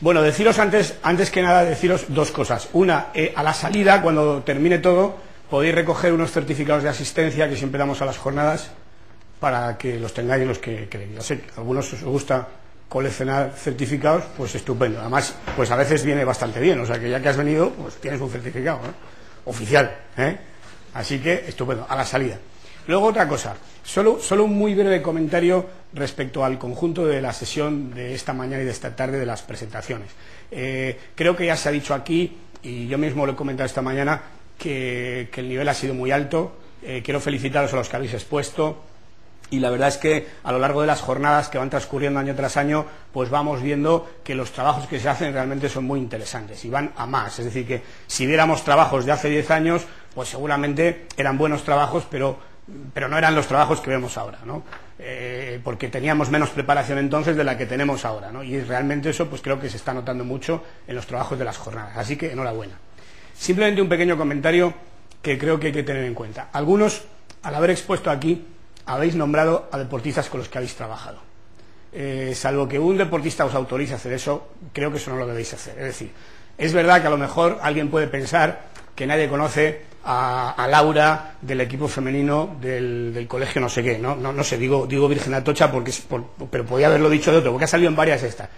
Bueno, deciros antes que nada, deciros dos cosas. Una, a la salida, cuando termine todo, podéis recoger unos certificados de asistencia que siempre damos a las jornadas para que los tengáis los que queréis. Ya sé que a algunos os gusta coleccionar certificados, pues estupendo. Además, pues a veces viene bastante bien, o sea que ya que has venido, pues tienes un certificado, ¿no? Oficial, ¿eh? Así que estupendo, a la salida. Luego otra cosa, solo un muy breve comentario respecto al conjunto de la sesión de esta mañana y de esta tarde de las presentaciones. Creo que ya se ha dicho aquí, y yo mismo lo he comentado esta mañana, que el nivel ha sido muy alto. Quiero felicitaros a los que habéis expuesto. Y la verdad es que a lo largo de las jornadas que van transcurriendo año tras año, pues vamos viendo que los trabajos que se hacen realmente son muy interesantes y van a más. Es decir, que si viéramos trabajos de hace 10 años, pues seguramente eran buenos trabajos, pero no eran los trabajos que vemos ahora, ¿no? Porque teníamos menos preparación entonces de la que tenemos ahora, ¿no? Y realmente eso pues creo que se está notando mucho en los trabajos de las jornadas. Así que enhorabuena. Simplemente un pequeño comentario que creo que hay que tener en cuenta. Algunos, al haber expuesto aquí, habéis nombrado a deportistas con los que habéis trabajado. Salvo que un deportista os autorice a hacer eso, creo que eso no lo debéis hacer. Es decir, es verdad que a lo mejor alguien puede pensar que nadie conoce a Laura del equipo femenino del colegio no sé qué, no sé, digo Virgen Atocha pero podía haberlo dicho de otro, porque ha salido en varias estas.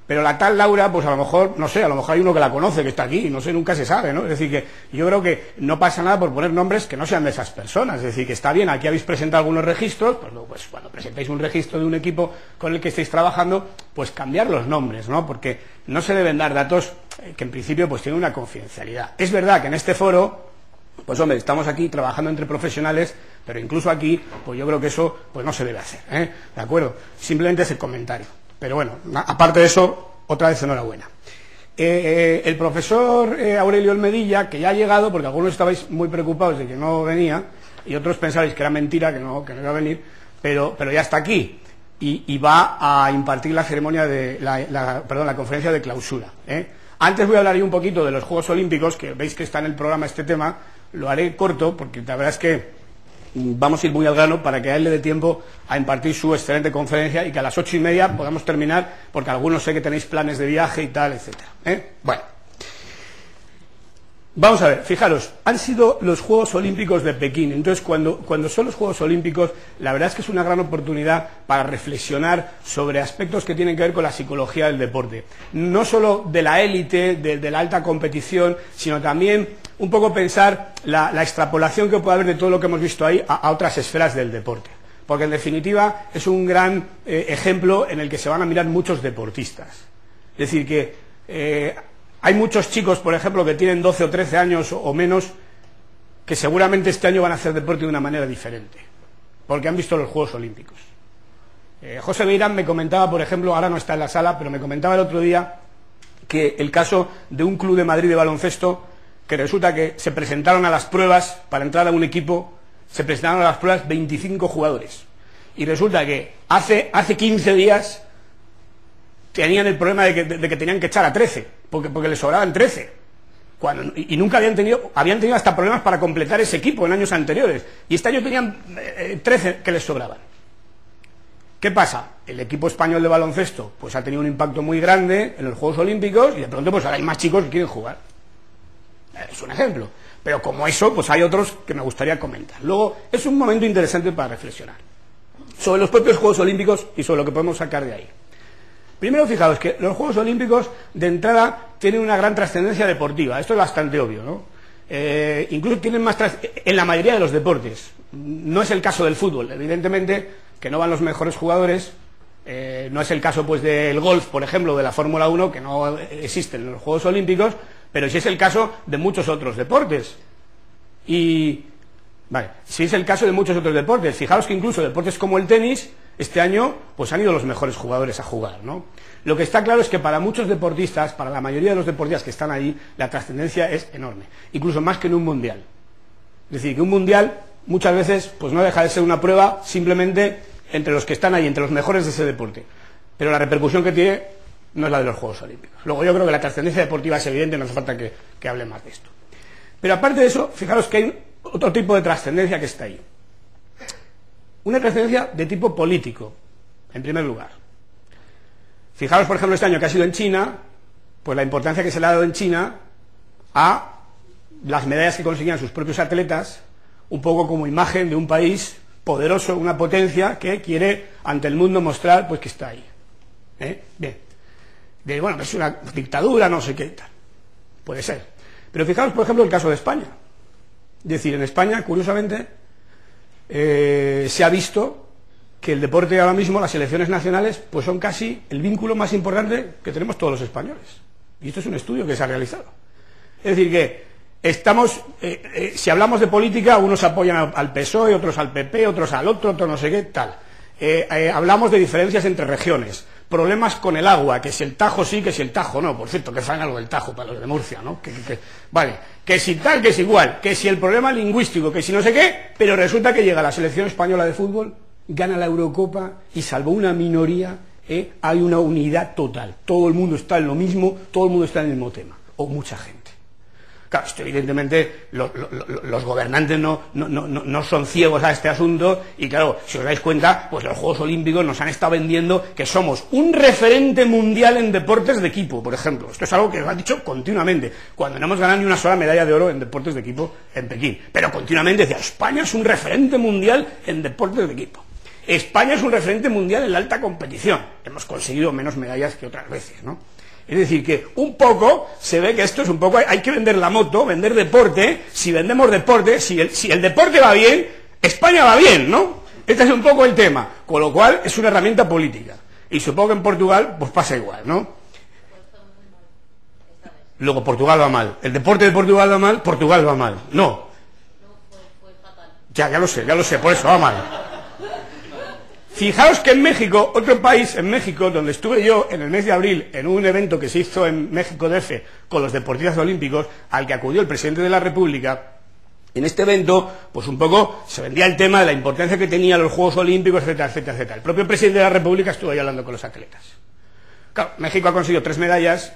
Pero la tal Laura, pues a lo mejor, no sé, a lo mejor hay uno que la conoce, que está aquí, no sé, nunca se sabe, ¿no? Es decir, que yo creo que no pasa nada por poner nombres que no sean de esas personas. Es decir, que está bien, aquí habéis presentado algunos registros, pues luego, pues cuando presentéis un registro de un equipo con el que estéis trabajando, pues cambiar los nombres, ¿no? Porque no se deben dar datos que en principio pues tienen una confidencialidad. Es verdad que en este foro, pues hombre, estamos aquí trabajando entre profesionales, pero incluso aquí, pues yo creo que eso pues no se debe hacer, ¿eh? ¿De acuerdo? Simplemente ese comentario. Pero bueno, aparte de eso, otra vez enhorabuena. El profesor Aurelio Olmedilla, que ya ha llegado, porque algunos estabais muy preocupados de que no venía, y otros pensabais que era mentira, que no iba a venir, pero ya está aquí, y va a impartir la ceremonia de la conferencia de clausura, ¿eh? Antes voy a hablar yo un poquito de los Juegos Olímpicos, que veis que está en el programa este tema. Lo haré corto, porque la verdad es que vamos a ir muy al grano para que a él le dé tiempo a impartir su excelente conferencia y que a las 8:30 podamos terminar, porque algunos sé que tenéis planes de viaje y tal, etcétera, ¿eh? Bueno, vamos a ver, fijaros, han sido los Juegos Olímpicos de Pekín. Entonces, cuando son los Juegos Olímpicos, la verdad es que es una gran oportunidad para reflexionar sobre aspectos que tienen que ver con la psicología del deporte. No solo de la élite, de la alta competición, sino también un poco pensar la extrapolación que puede haber de todo lo que hemos visto ahí a otras esferas del deporte. Porque, en definitiva, es un gran ejemplo en el que se van a mirar muchos deportistas. Es decir, que hay muchos chicos, por ejemplo, que tienen 12 o 13 años o menos, que seguramente este año van a hacer deporte de una manera diferente, porque han visto los Juegos Olímpicos. José Beirán me comentaba, por ejemplo, ahora no está en la sala, pero me comentaba el otro día que el caso de un club de Madrid de baloncesto, que resulta que se presentaron a las pruebas, para entrar a un equipo, se presentaron a las pruebas 25 jugadores. Y resulta que hace 15 días tenían el problema de que tenían que echar a 13, porque les sobraban 13. Y nunca habían tenido hasta problemas para completar ese equipo en años anteriores. Y este año tenían 13 que les sobraban. ¿Qué pasa? El equipo español de baloncesto pues ha tenido un impacto muy grande en los Juegos Olímpicos y de pronto pues ahora hay más chicos que quieren jugar. Es un ejemplo. Pero como eso, pues hay otros que me gustaría comentar. Luego, es un momento interesante para reflexionar sobre los propios Juegos Olímpicos y sobre lo que podemos sacar de ahí. Primero, fijaos que los Juegos Olímpicos, de entrada, tienen una gran trascendencia deportiva. Esto es bastante obvio, ¿no? Incluso tienen más en la mayoría de los deportes. No es el caso del fútbol, evidentemente, que no van los mejores jugadores. No es el caso, pues, del golf, por ejemplo, de la Fórmula 1, que no existen en los Juegos Olímpicos, pero sí es el caso de muchos otros deportes. Sí es el caso de muchos otros deportes. Fijaos que incluso deportes como el tenis, este año, pues han ido los mejores jugadores a jugar, ¿no? Lo que está claro es que para muchos deportistas, para la mayoría de los deportistas que están ahí, la trascendencia es enorme, incluso más que en un mundial. Es decir, que un mundial muchas veces pues no deja de ser una prueba simplemente entre los que están ahí, entre los mejores de ese deporte. Pero la repercusión que tiene no es la de los Juegos Olímpicos. Luego yo creo que la trascendencia deportiva es evidente, no hace falta que hable más de esto. Pero aparte de eso, fijaros que hay otro tipo de trascendencia que está ahí. Una trascendencia de tipo político, en primer lugar. Fijaros, por ejemplo, este año que ha sido en China, pues la importancia que se le ha dado en China a las medallas que conseguían sus propios atletas, un poco como imagen de un país poderoso, una potencia que quiere ante el mundo mostrar pues que está ahí. Bien. Bueno, que es una dictadura, no sé qué y tal. Puede ser. Pero fijaos, por ejemplo, el caso de España. Es decir, en España, curiosamente, se ha visto que el deporte ahora mismo, las selecciones nacionales, pues son casi el vínculo más importante que tenemos todos los españoles. Y esto es un estudio que se ha realizado. Es decir, que estamos, si hablamos de política, unos apoyan al PSOE, otros al PP, otros al otro no sé qué, tal. Hablamos de diferencias entre regiones, problemas con el agua, que si el Tajo sí, que si el Tajo no. Por cierto, que saben algo del Tajo para los de Murcia, ¿no? Vale, que si tal, que si igual, que si el problema lingüístico, que si no sé qué, pero resulta que llega la selección española de fútbol, gana la Eurocopa y salvo una minoría, hay una unidad total. Todo el mundo está en lo mismo, todo el mundo está en el mismo tema, o mucha gente. Claro, esto evidentemente los gobernantes no son ciegos a este asunto y claro, si os dais cuenta, pues los Juegos Olímpicos nos han estado vendiendo que somos un referente mundial en deportes de equipo, por ejemplo. Esto es algo que lo han dicho continuamente, cuando no hemos ganado ni una sola medalla de oro en deportes de equipo en Pekín. Pero continuamente decía, España es un referente mundial en deportes de equipo. España es un referente mundial en la alta competición. Hemos conseguido menos medallas que otras veces, ¿no? Es decir, que un poco se ve que esto es un poco, hay que vender la moto, vender deporte. Si vendemos deporte, si el deporte va bien, España va bien, ¿no? Este es un poco el tema, con lo cual es una herramienta política. Y supongo que en Portugal pues pasa igual, ¿no? Luego Portugal va mal. El deporte de Portugal va mal, Portugal va mal. No. Ya lo sé, por eso va mal. Fijaos que en México, otro país, en México, donde estuve yo en el mes de abril, en un evento que se hizo en México DF con los deportistas olímpicos, al que acudió el presidente de la República, en este evento, pues un poco se vendía el tema de la importancia que tenían los Juegos Olímpicos, etcétera, etcétera, etcétera. El propio presidente de la República estuvo ahí hablando con los atletas. Claro, México ha conseguido 3 medallas,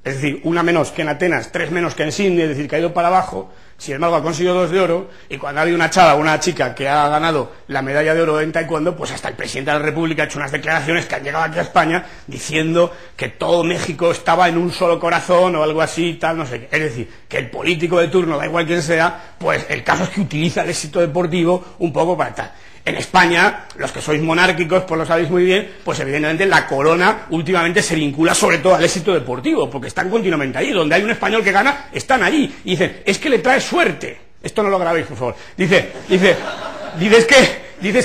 es decir, una menos que en Atenas, 3 menos que en Sydney, es decir, que ha ido para abajo. Sin embargo, ha conseguido 2 de oro, y cuando ha habido una chica que ha ganado la medalla de oro en taekwondo, pues hasta el presidente de la República ha hecho unas declaraciones que han llegado aquí a España diciendo que todo México estaba en un solo corazón o algo así, tal, no sé qué. Es decir, que el político de turno, da igual quién sea, pues el caso es que utiliza el éxito deportivo un poco para tal. En España, los que sois monárquicos, pues lo sabéis muy bien, pues evidentemente la corona últimamente se vincula sobre todo al éxito deportivo, porque están continuamente allí. Donde hay un español que gana, están allí. Y dicen, es que le trae suerte. Esto no lo grabéis, por favor. Dices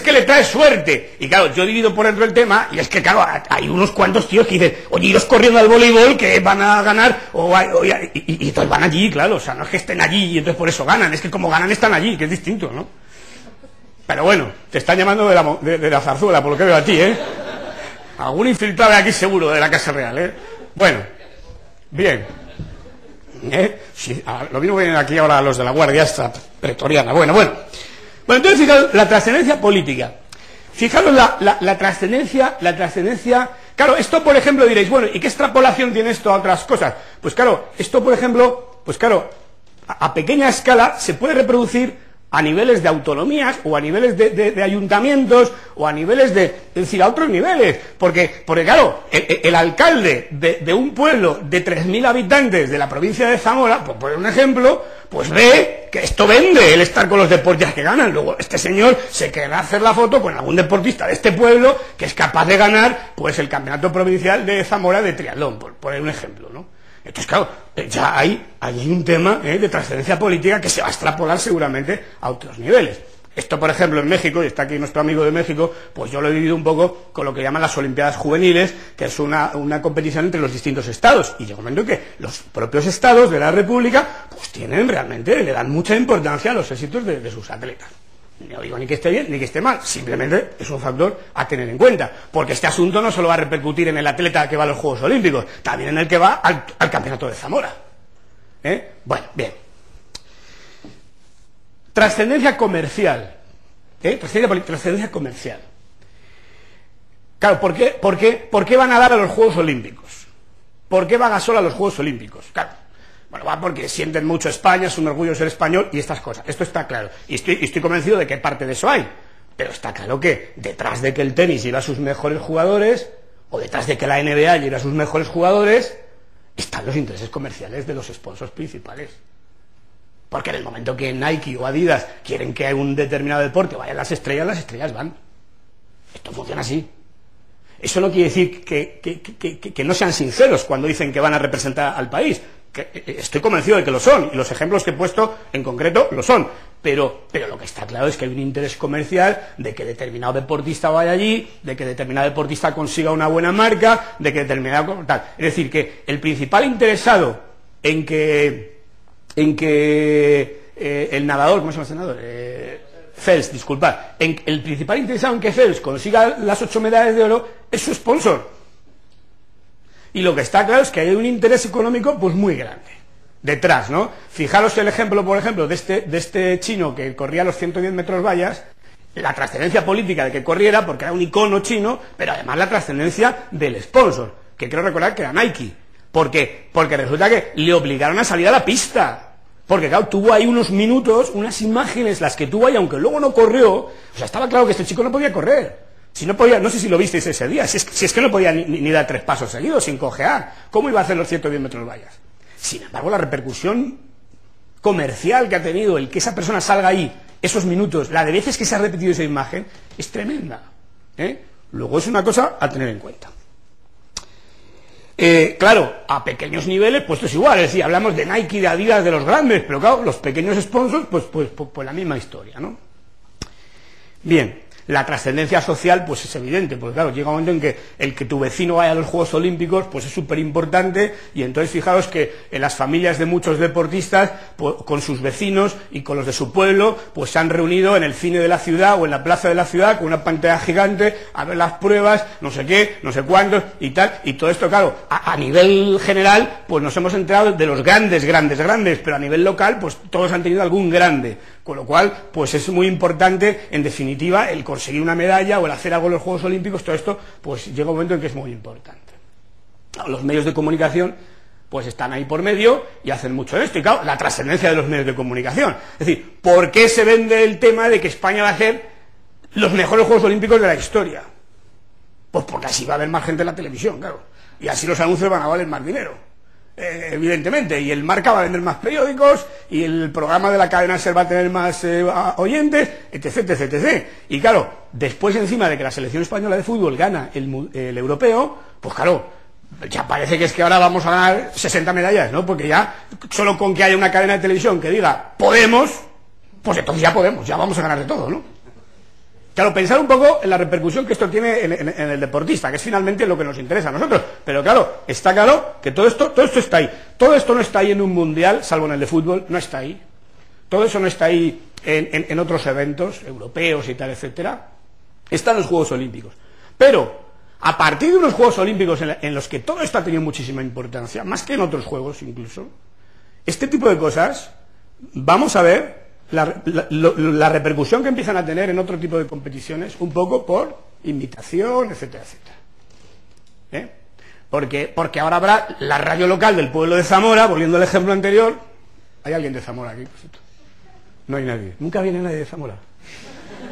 que le trae suerte. Y claro, yo divido por dentro el tema, y es que claro, hay unos cuantos tíos que dicen, oye, iros corriendo al voleibol que van a ganar, y entonces van allí, claro, o sea, no es que estén allí y entonces por eso ganan, es que como ganan están allí, que es distinto, ¿no? Pero bueno, te están llamando de la zarzuela, por lo que veo a ti, ¿eh? Algún infiltrado aquí seguro de la Casa Real, ¿eh? Bueno, bien. Sí, lo mismo vienen aquí ahora los de la Guardia esta pretoriana. Bueno, entonces fijaros la trascendencia política. Fijaros la trascendencia. Claro, esto por ejemplo diréis, bueno, ¿y qué extrapolación tiene esto a otras cosas? Pues claro, esto por ejemplo, a pequeña escala se puede reproducir a niveles de autonomías o a niveles de ayuntamientos o a niveles es decir, a otros niveles, porque claro, el alcalde de un pueblo de 3.000 habitantes de la provincia de Zamora, por poner un ejemplo, pues ve que esto vende el estar con los deportistas que ganan. Luego este señor se querrá hacer la foto con algún deportista de este pueblo que es capaz de ganar pues el campeonato provincial de Zamora de triatlón, por poner un ejemplo, ¿no? Entonces, claro, ya hay un tema de trascendencia política que se va a extrapolar seguramente a otros niveles. Esto, por ejemplo, en México, y está aquí nuestro amigo de México, pues yo lo he vivido un poco con lo que llaman las Olimpiadas Juveniles, que es una competición entre los distintos estados. Y yo comento que los propios estados de la República, pues le dan mucha importancia a los éxitos de sus atletas. No digo ni que esté bien ni que esté mal, simplemente es un factor a tener en cuenta, porque este asunto no solo va a repercutir en el atleta que va a los Juegos Olímpicos, también en el que va al Campeonato de Zamora. Bueno, bien. Trascendencia comercial. Trascendencia comercial. Claro, ¿por qué van a dar a los Juegos Olímpicos? ¿Por qué va Gasol a los Juegos Olímpicos? Claro. Bueno, va porque sienten mucho España, es un orgullo ser español y estas cosas. Esto está claro. Y estoy convencido de que parte de eso hay. Pero está claro que detrás de que el tenis lleva a sus mejores jugadores, o detrás de que la NBA lleva a sus mejores jugadores, están los intereses comerciales de los sponsors principales. Porque en el momento que Nike o Adidas quieren que un determinado deporte vayan las estrellas van. Esto funciona así. Eso no quiere decir que no sean sinceros cuando dicen que van a representar al país. Estoy convencido de que lo son, y los ejemplos que he puesto en concreto lo son. Pero lo que está claro es que hay un interés comercial de que determinado deportista vaya allí, de que determinado deportista consiga una buena marca, de que determinado tal. Es decir, que el principal interesado en que el nadador, ¿cómo se llama ese nadador? Phelps, disculpad. El principal interesado en que Phelps consiga las 8 medallas de oro es su sponsor. Y lo que está claro es que hay un interés económico pues muy grande detrás, ¿no? Fijaros el ejemplo, por ejemplo, de este chino que corría los 110 metros vallas, la trascendencia política de que corriera, porque era un icono chino, pero además la trascendencia del sponsor, que creo recordar que era Nike. Porque resulta que le obligaron a salir a la pista. Porque claro, tuvo ahí unos minutos, unas imágenes, las que tuvo ahí, aunque luego no corrió, o sea, estaba claro que este chico no podía correr. Si no podía, no sé si lo visteis ese día, si es que no podía ni dar 3 pasos seguidos sin cojear. ¿Cómo iba a hacer los 110 metros vallas? Sin embargo, la repercusión comercial que ha tenido el que esa persona salga ahí, esos minutos, la de veces que se ha repetido esa imagen, es tremenda. Luego es una cosa a tener en cuenta. Claro, a pequeños niveles, pues esto es igual, es decir, hablamos de Nike, de Adidas, de los grandes, pero claro, los pequeños sponsors, pues la misma historia, ¿no? Bien. La trascendencia social, pues es evidente, porque claro, llega un momento en que el que tu vecino vaya a los Juegos Olímpicos, pues es súper importante, y entonces fijaros que en las familias de muchos deportistas, pues, con sus vecinos y con los de su pueblo, pues se han reunido en el cine de la ciudad o en la plaza de la ciudad con una pantalla gigante a ver las pruebas, no sé qué, no sé cuántos y tal, y todo esto, claro, a nivel general, pues nos hemos enterado de los grandes, pero a nivel local, pues todos han tenido algún grande. Con lo cual, pues es muy importante, en definitiva, el conseguir una medalla o el hacer algo en los Juegos Olímpicos, todo esto, pues llega un momento en que es muy importante. Los medios de comunicación, pues están ahí por medio y hacen mucho de esto. Y claro, la trascendencia de los medios de comunicación. Es decir, ¿por qué se vende el tema de que España va a hacer los mejores Juegos Olímpicos de la historia? Pues porque así va a haber más gente en la televisión, claro. Y así los anuncios van a valer más dinero. Evidentemente, y el Marca va a vender más periódicos, y el programa de la cadena SER va a tener más oyentes, etc. Y claro, después encima de que la selección española de fútbol gana el europeo, pues claro, ya parece que es que ahora vamos a ganar 60 medallas, ¿no? Porque ya, solo con que haya una cadena de televisión que diga, podemos, pues entonces ya podemos, ya vamos a ganar de todo, ¿no? Claro, pensar un poco en la repercusión que esto tiene en el deportista, que es finalmente lo que nos interesa a nosotros. Pero claro, está claro que todo esto está ahí. Todo esto no está ahí en un mundial, salvo en el de fútbol, no está ahí. Todo eso no está ahí en otros eventos europeos y tal, etcétera. Están los Juegos Olímpicos. Pero, a partir de unos Juegos Olímpicos en los que todo esto ha tenido muchísima importancia, más que en otros juegos incluso, este tipo de cosas, vamos a ver la repercusión que empiezan a tener en otro tipo de competiciones, un poco por invitación, etcétera. Porque ahora habrá la radio local del pueblo de Zamora, volviendo al ejemplo anterior. ¿Hay alguien de Zamora aquí, por cierto? No hay nadie. Nunca viene nadie de Zamora.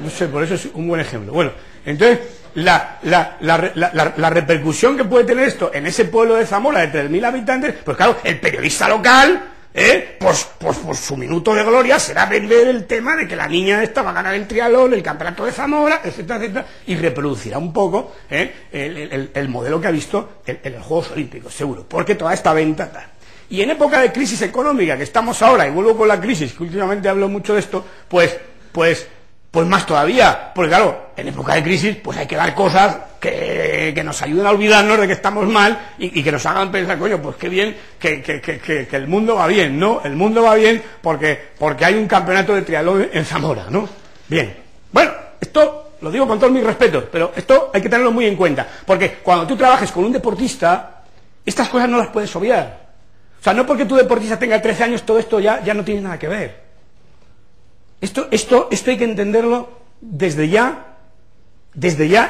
No sé, por eso es un buen ejemplo. Bueno, entonces, la repercusión que puede tener esto en ese pueblo de Zamora de 3.000 habitantes, pues claro, el periodista local, pues su minuto de gloria será vender el tema de que la niña esta va a ganar el triatlón, el campeonato de Zamora, etcétera, y reproducirá un poco el modelo que ha visto en los Juegos Olímpicos, seguro, porque toda esta venta tal. Y en época de crisis económica que estamos ahora, y vuelvo con la crisis, que últimamente hablo mucho de esto, pues más todavía, porque claro, en época de crisis pues hay que dar cosas que nos ayuden a olvidarnos de que estamos mal y que nos hagan pensar, coño, pues qué bien que el mundo va bien, ¿no? El mundo va bien porque hay un campeonato de triatlón en Zamora, ¿no? Bien. Bueno, esto lo digo con todos mis respetos, pero esto hay que tenerlo muy en cuenta, porque cuando tú trabajes con un deportista, estas cosas no las puedes obviar. O sea, no porque tu deportista tenga 13 años, todo esto ya no tiene nada que ver. Esto hay que entenderlo desde ya,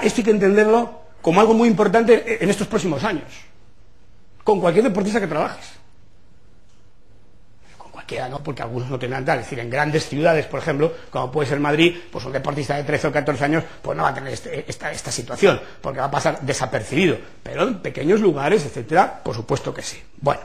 esto hay que entenderlo como algo muy importante en estos próximos años. Con cualquier deportista que trabajes. queda, ¿no? Porque algunos no tendrán tal. Es decir, en grandes ciudades, por ejemplo, como puede ser Madrid, pues un deportista de 13 o 14 años pues no va a tener esta situación, porque va a pasar desapercibido. Pero en pequeños lugares, etcétera, por supuesto que sí. Bueno,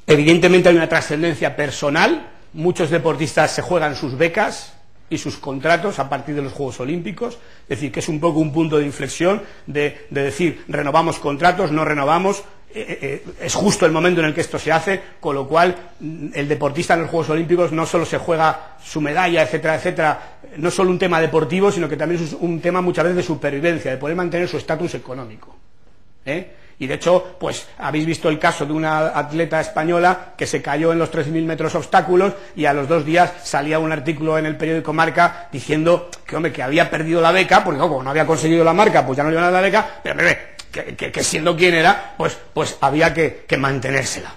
evidentemente hay una trascendencia personal. Muchos deportistas se juegan sus becas y sus contratos a partir de los Juegos Olímpicos, es decir, que es un poco un punto de inflexión de decir, renovamos contratos, no renovamos. Es justo el momento en el que esto se hace, con lo cual el deportista en los Juegos Olímpicos no solo se juega su medalla, etcétera, etcétera, no solo un tema deportivo, sino que también es un tema muchas veces de supervivencia, de poder mantener su estatus económico. Y de hecho, pues habéis visto el caso de una atleta española que se cayó en los 3.000 metros obstáculos y a los 2 días salía un artículo en el periódico Marca diciendo que, hombre, que había perdido la beca, porque como no había conseguido la marca, pues ya no le iban a dar la beca, pero que siendo quien era, pues había que mantenérsela.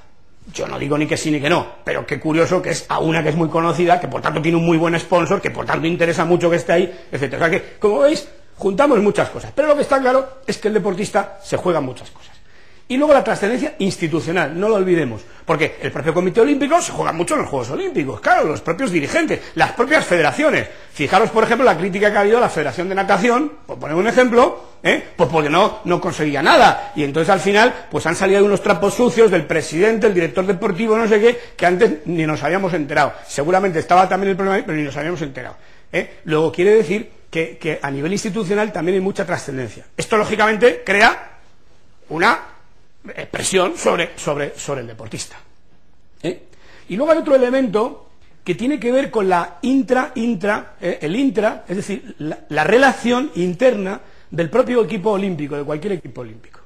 Yo no digo ni que sí ni que no, pero qué curioso que es a una que es muy conocida, que por tanto tiene un muy buen sponsor, que por tanto interesa mucho que esté ahí, etcétera. O sea que, como veis, juntamos muchas cosas, pero lo que está claro es que el deportista se juega muchas cosas. Y luego la trascendencia institucional, no lo olvidemos, porque el propio Comité Olímpico se juega mucho en los Juegos Olímpicos, claro, los propios dirigentes, las propias federaciones. Fijaros, por ejemplo, la crítica que ha habido a la Federación de Natación, por poner un ejemplo, pues porque no conseguía nada, y entonces al final pues han salido unos trapos sucios del presidente, el director deportivo, no sé qué, que antes ni nos habíamos enterado. Seguramente estaba también el problema ahí, pero ni nos habíamos enterado. Luego quiere decir que a nivel institucional también hay mucha trascendencia. Esto, lógicamente, crea una presión sobre el deportista. Y luego hay otro elemento que tiene que ver con la el intra, es decir, la relación interna del propio equipo olímpico, de cualquier equipo olímpico.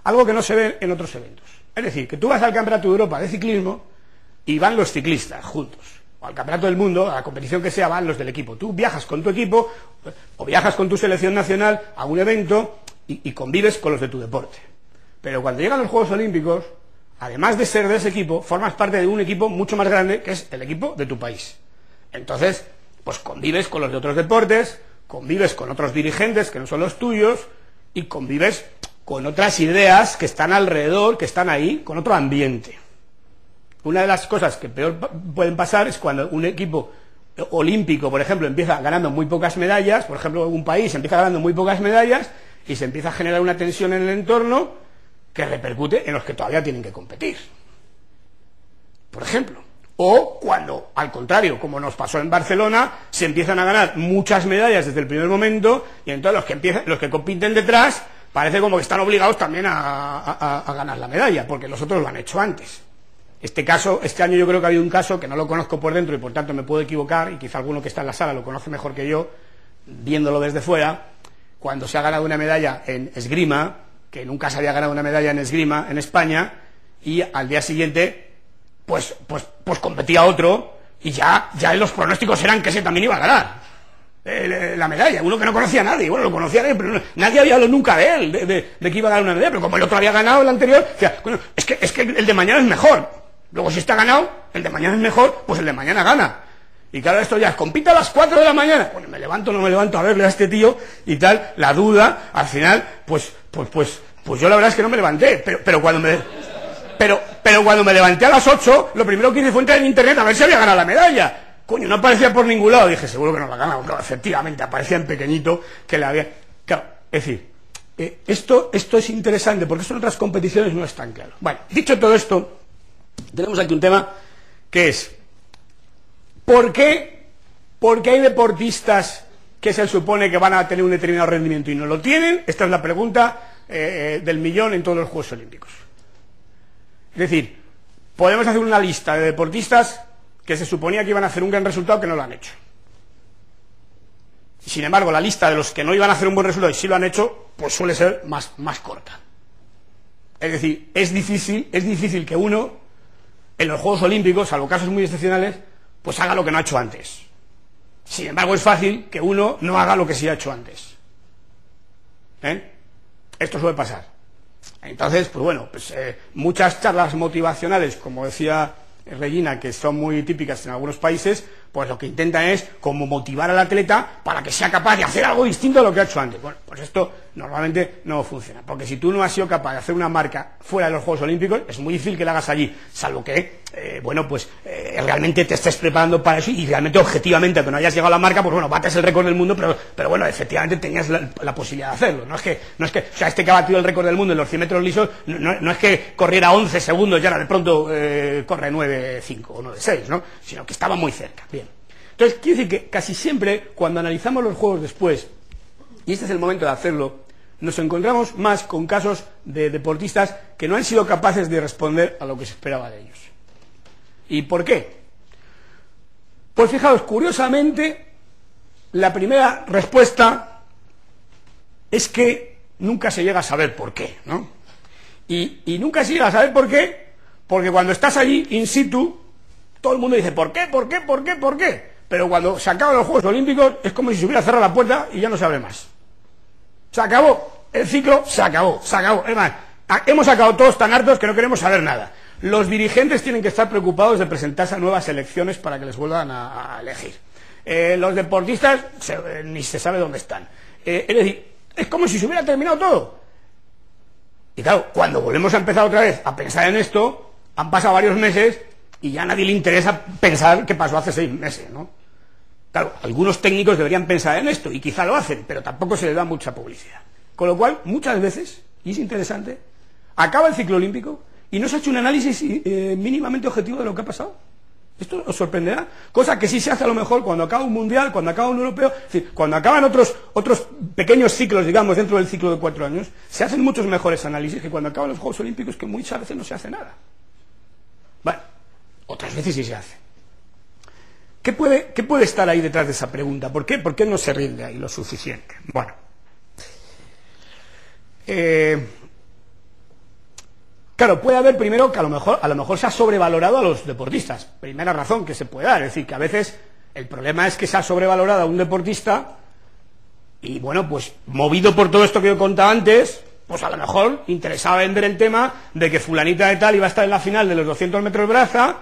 Algo que no se ve en otros eventos. Es decir, que tú vas al Campeonato de Europa de ciclismo y van los ciclistas juntos, o al Campeonato del Mundo, a la competición que sea, van los del equipo. Tú viajas con tu equipo o viajas con tu selección nacional a un evento y convives con los de tu deporte. Pero cuando llegan los Juegos Olímpicos, además de ser de ese equipo, formas parte de un equipo mucho más grande, que es el equipo de tu país. Entonces, pues convives con los de otros deportes, convives con otros dirigentes que no son los tuyos, y convives con otras ideas que están alrededor, que están ahí, con otro ambiente. Una de las cosas que peor pueden pasar es cuando un equipo olímpico, por ejemplo, empieza ganando muy pocas medallas, por ejemplo, un país empieza ganando muy pocas medallas, y se empieza a generar una tensión en el entorno que repercute en los que todavía tienen que competir, por ejemplo. O cuando, al contrario, como nos pasó en Barcelona, se empiezan a ganar muchas medallas desde el primer momento, y entonces los que compiten detrás parece como que están obligados también a ganar la medalla, porque los otros lo han hecho antes. Este año yo creo que ha habido un caso que no lo conozco por dentro y por tanto me puedo equivocar, y quizá alguno que está en la sala lo conoce mejor que yo, viéndolo desde fuera, cuando se ha ganado una medalla en esgrima, que nunca se había ganado una medalla en esgrima en España, y al día siguiente pues competía otro, y ya los pronósticos eran que ese también iba a ganar la medalla, uno que no conocía a nadie, bueno, lo conocía a él, pero nadie había hablado nunca de él, de que iba a ganar una medalla, pero como el otro había ganado el anterior, decía, bueno, es que el de mañana es mejor, luego si está ganado, el de mañana es mejor, pues el de mañana gana. Y claro, esto ya, compite a las 4 de la mañana, bueno, me levanto, no me levanto, a verle a este tío, y tal, la duda, al final, pues yo la verdad es que no me levanté, pero cuando me levanté a las 8, lo primero que hice fue entrar en internet a ver si había ganado la medalla. Coño, no aparecía por ningún lado, dije, seguro que no la ganaba, no, efectivamente, aparecía en pequeñito que la había... Claro, es decir, esto es interesante, porque eso en otras competiciones no es tan claro. Bueno, dicho todo esto, tenemos aquí un tema que es, ¿por qué hay deportistas que se supone que van a tener un determinado rendimiento y no lo tienen? Esta es la pregunta del millón en todos los Juegos Olímpicos. Es decir, podemos hacer una lista de deportistas que se suponía que iban a hacer un gran resultado que no lo han hecho. Sin embargo, la lista de los que no iban a hacer un buen resultado y sí lo han hecho, pues suele ser más corta. Es decir, es difícil que uno, en los Juegos Olímpicos, salvo casos muy excepcionales, pues haga lo que no ha hecho antes. Sin embargo, es fácil que uno no haga lo que sí ha hecho antes. Esto suele pasar. Entonces, pues bueno, muchas charlas motivacionales, como decía Regina, que son muy típicas en algunos países, pues lo que intentan es como motivar al atleta para que sea capaz de hacer algo distinto a lo que ha hecho antes. Bueno, Pues esto normalmente no funciona, porque si tú no has sido capaz de hacer una marca fuera de los Juegos Olímpicos, es muy difícil que la hagas allí, salvo que, realmente te estés preparando para eso y realmente objetivamente, aunque no hayas llegado a la marca, pues bueno, bates el récord del mundo, pero bueno, efectivamente tenías la posibilidad de hacerlo. No es que, o sea, este que ha batido el récord del mundo en los 100 metros lisos, no es que corriera 11 segundos y ahora de pronto corre 9.5 o 9.6, ¿no? Sino que estaba muy cerca. Bien. Entonces, quiere decir que casi siempre, cuando analizamos los juegos después, y este es el momento de hacerlo, nos encontramos más con casos de deportistas que no han sido capaces de responder a lo que se esperaba de ellos. ¿Y por qué? Pues fijaos, curiosamente, la primera respuesta es que nunca se llega a saber por qué, ¿no? Y nunca se llega a saber por qué, porque cuando estás allí, in situ, todo el mundo dice, ¿por qué? ¿Por qué? ¿Por qué? ¿Por qué? Pero cuando se acaban los Juegos Olímpicos, es como si se hubiera cerrado la puerta y ya no se abre más. Se acabó, el ciclo se acabó. Es más, hemos acabado todos tan hartos que no queremos saber nada. Los dirigentes tienen que estar preocupados de presentarse a nuevas elecciones para que les vuelvan a elegir. Los deportistas ni se sabe dónde están. Es decir, es como si se hubiera terminado todo. Y claro, cuando volvemos a empezar otra vez a pensar en esto, han pasado varios meses y ya a nadie le interesa pensar qué pasó hace 6 meses, ¿no? Claro, algunos técnicos deberían pensar en esto, y quizá lo hacen, pero tampoco se les da mucha publicidad. Con lo cual, muchas veces, y es interesante, acaba el ciclo olímpico y no se ha hecho un análisis mínimamente objetivo de lo que ha pasado. Esto os sorprenderá, cosa que sí se hace a lo mejor cuando acaba un mundial, cuando acaba un europeo, es decir, cuando acaban otros pequeños ciclos, digamos, dentro del ciclo de 4 años, se hacen muchos mejores análisis que cuando acaban los Juegos Olímpicos, que muchas veces no se hace nada. Bueno, otras veces sí se hace. ¿Qué puede estar ahí detrás de esa pregunta? ¿Por qué? ¿Por qué no se rinde ahí lo suficiente? Bueno, claro, puede haber primero que a lo mejor se ha sobrevalorado a los deportistas. Primera razón que se puede dar, es decir, que a veces el problema es que se ha sobrevalorado a un deportista y bueno, pues movido por todo esto que yo he contado antes, pues a lo mejor interesaba vender el tema de que fulanita de tal iba a estar en la final de los 200 metros braza.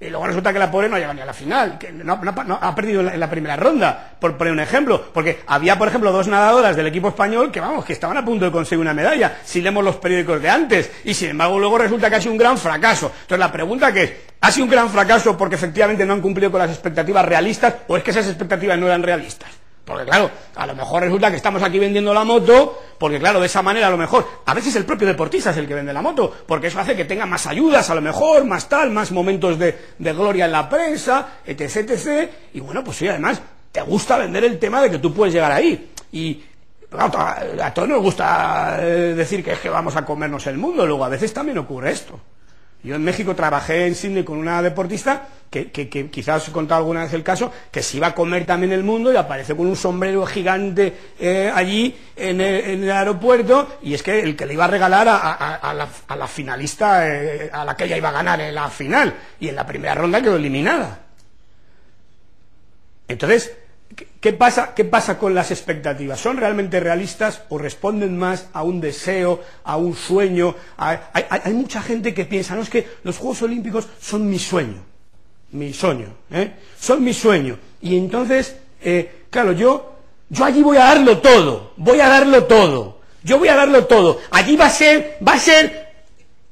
Y luego resulta que la pobre no ha llegado ni a la final, que no ha perdido en la primera ronda, por poner un ejemplo, porque había, por ejemplo, 2 nadadoras del equipo español que estaban a punto de conseguir una medalla, si leemos los periódicos de antes, y sin embargo luego resulta que ha sido un gran fracaso. Entonces la pregunta que es, ¿ha sido un gran fracaso porque efectivamente no han cumplido con las expectativas realistas, o es que esas expectativas no eran realistas? Porque claro, a lo mejor resulta que estamos aquí vendiendo la moto, porque claro, de esa manera a lo mejor, a veces el propio deportista es el que vende la moto, porque eso hace que tenga más ayudas a lo mejor, más momentos de gloria en la prensa, etc, etc, y bueno, pues sí, además, te gusta vender el tema de que tú puedes llegar ahí, y claro, a todos nos gusta decir que es que vamos a comernos el mundo, luego a veces también ocurre esto. Yo en México trabajé en Sydney con una deportista que quizás os he contado alguna vez el caso, que se iba a comer también el mundo y apareció con un sombrero gigante allí en el aeropuerto, y es que el que le iba a regalar a la finalista, a la que ella iba a ganar en la final, y en la primera ronda quedó eliminada. Entonces, ¿qué pasa con las expectativas? ¿Son realmente realistas o responden más a un deseo, a un sueño? Hay mucha gente que piensa, no, es que los Juegos Olímpicos son mi sueño, son mi sueño. Y entonces, claro, yo allí voy a darlo todo, yo voy a darlo todo. Allí va a ser,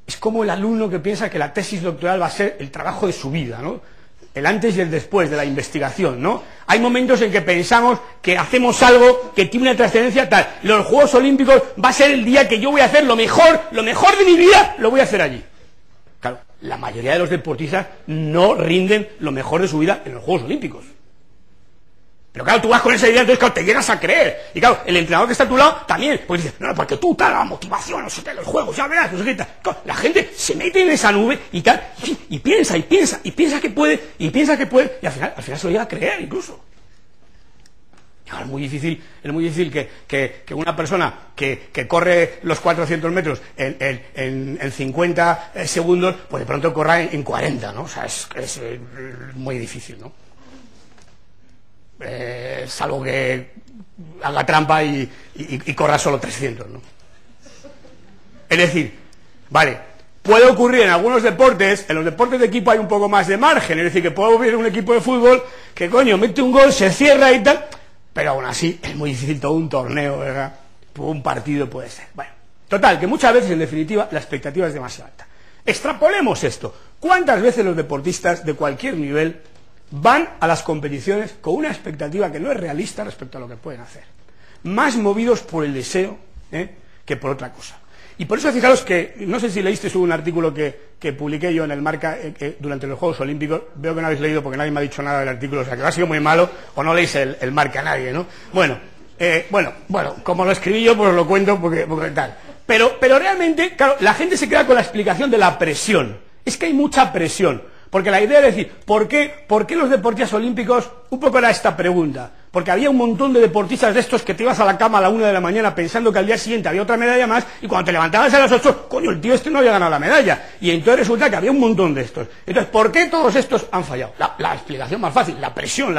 es como el alumno que piensa que la tesis doctoral va a ser el trabajo de su vida, ¿no? El antes y el después de la investigación, ¿no? Hay momentos en que pensamos que hacemos algo que tiene una trascendencia tal. Los Juegos Olímpicos va a ser el día que yo voy a hacer lo mejor de mi vida, lo voy a hacer allí. Claro, la mayoría de los deportistas no rinden lo mejor de su vida en los Juegos Olímpicos. Pero claro, tú vas con esa idea, entonces claro, te llegas a creer. Y claro, el entrenador que está a tu lado también, pues dice, no, porque tú tal, la motivación, no sé qué, los juegos, ya verás, no sé qué tal. Claro, la gente se mete en esa nube y tal, y piensa que puede, y al final se lo llega a creer incluso. Y ahora es muy difícil que una persona que corre los 400 metros en 50 segundos, pues de pronto corra en 40, ¿no? O sea, es muy difícil, ¿no? Salvo que haga trampa y corra solo 300, ¿no? Es decir, vale, puede ocurrir en algunos deportes, en los deportes de equipo hay un poco más de margen, es decir, que puede ocurrir un equipo de fútbol que, coño, mete un gol, se cierra y tal, pero aún así es muy difícil todo un torneo, ¿verdad? un partido puede ser. Bueno, total, que muchas veces, en definitiva, la expectativa es demasiado alta. Extrapolemos esto. ¿Cuántas veces los deportistas de cualquier nivel van a las competiciones con una expectativa que no es realista respecto a lo que pueden hacer? Más movidos por el deseo que por otra cosa. Y por eso fijaros que, no sé si leíste un artículo que publiqué yo en el Marca durante los Juegos Olímpicos. Veo que no habéis leído porque nadie me ha dicho nada del artículo, o sea que ha sido muy malo, o no leéis el Marca a nadie, ¿no? Bueno, como lo escribí yo, pues os lo cuento porque tal. Pero realmente, claro, la gente se queda con la explicación de la presión. Es que hay mucha presión. Porque la idea es decir, ¿por qué los deportistas olímpicos? Un poco era esta pregunta. Porque había un montón de deportistas de estos que te ibas a la cama a la 1 de la mañana pensando que al día siguiente había otra medalla más, y cuando te levantabas a las 8, coño, el tío este no había ganado la medalla. Y entonces resulta que había un montón de estos. Entonces, ¿por qué todos estos han fallado? La explicación más fácil, la presión.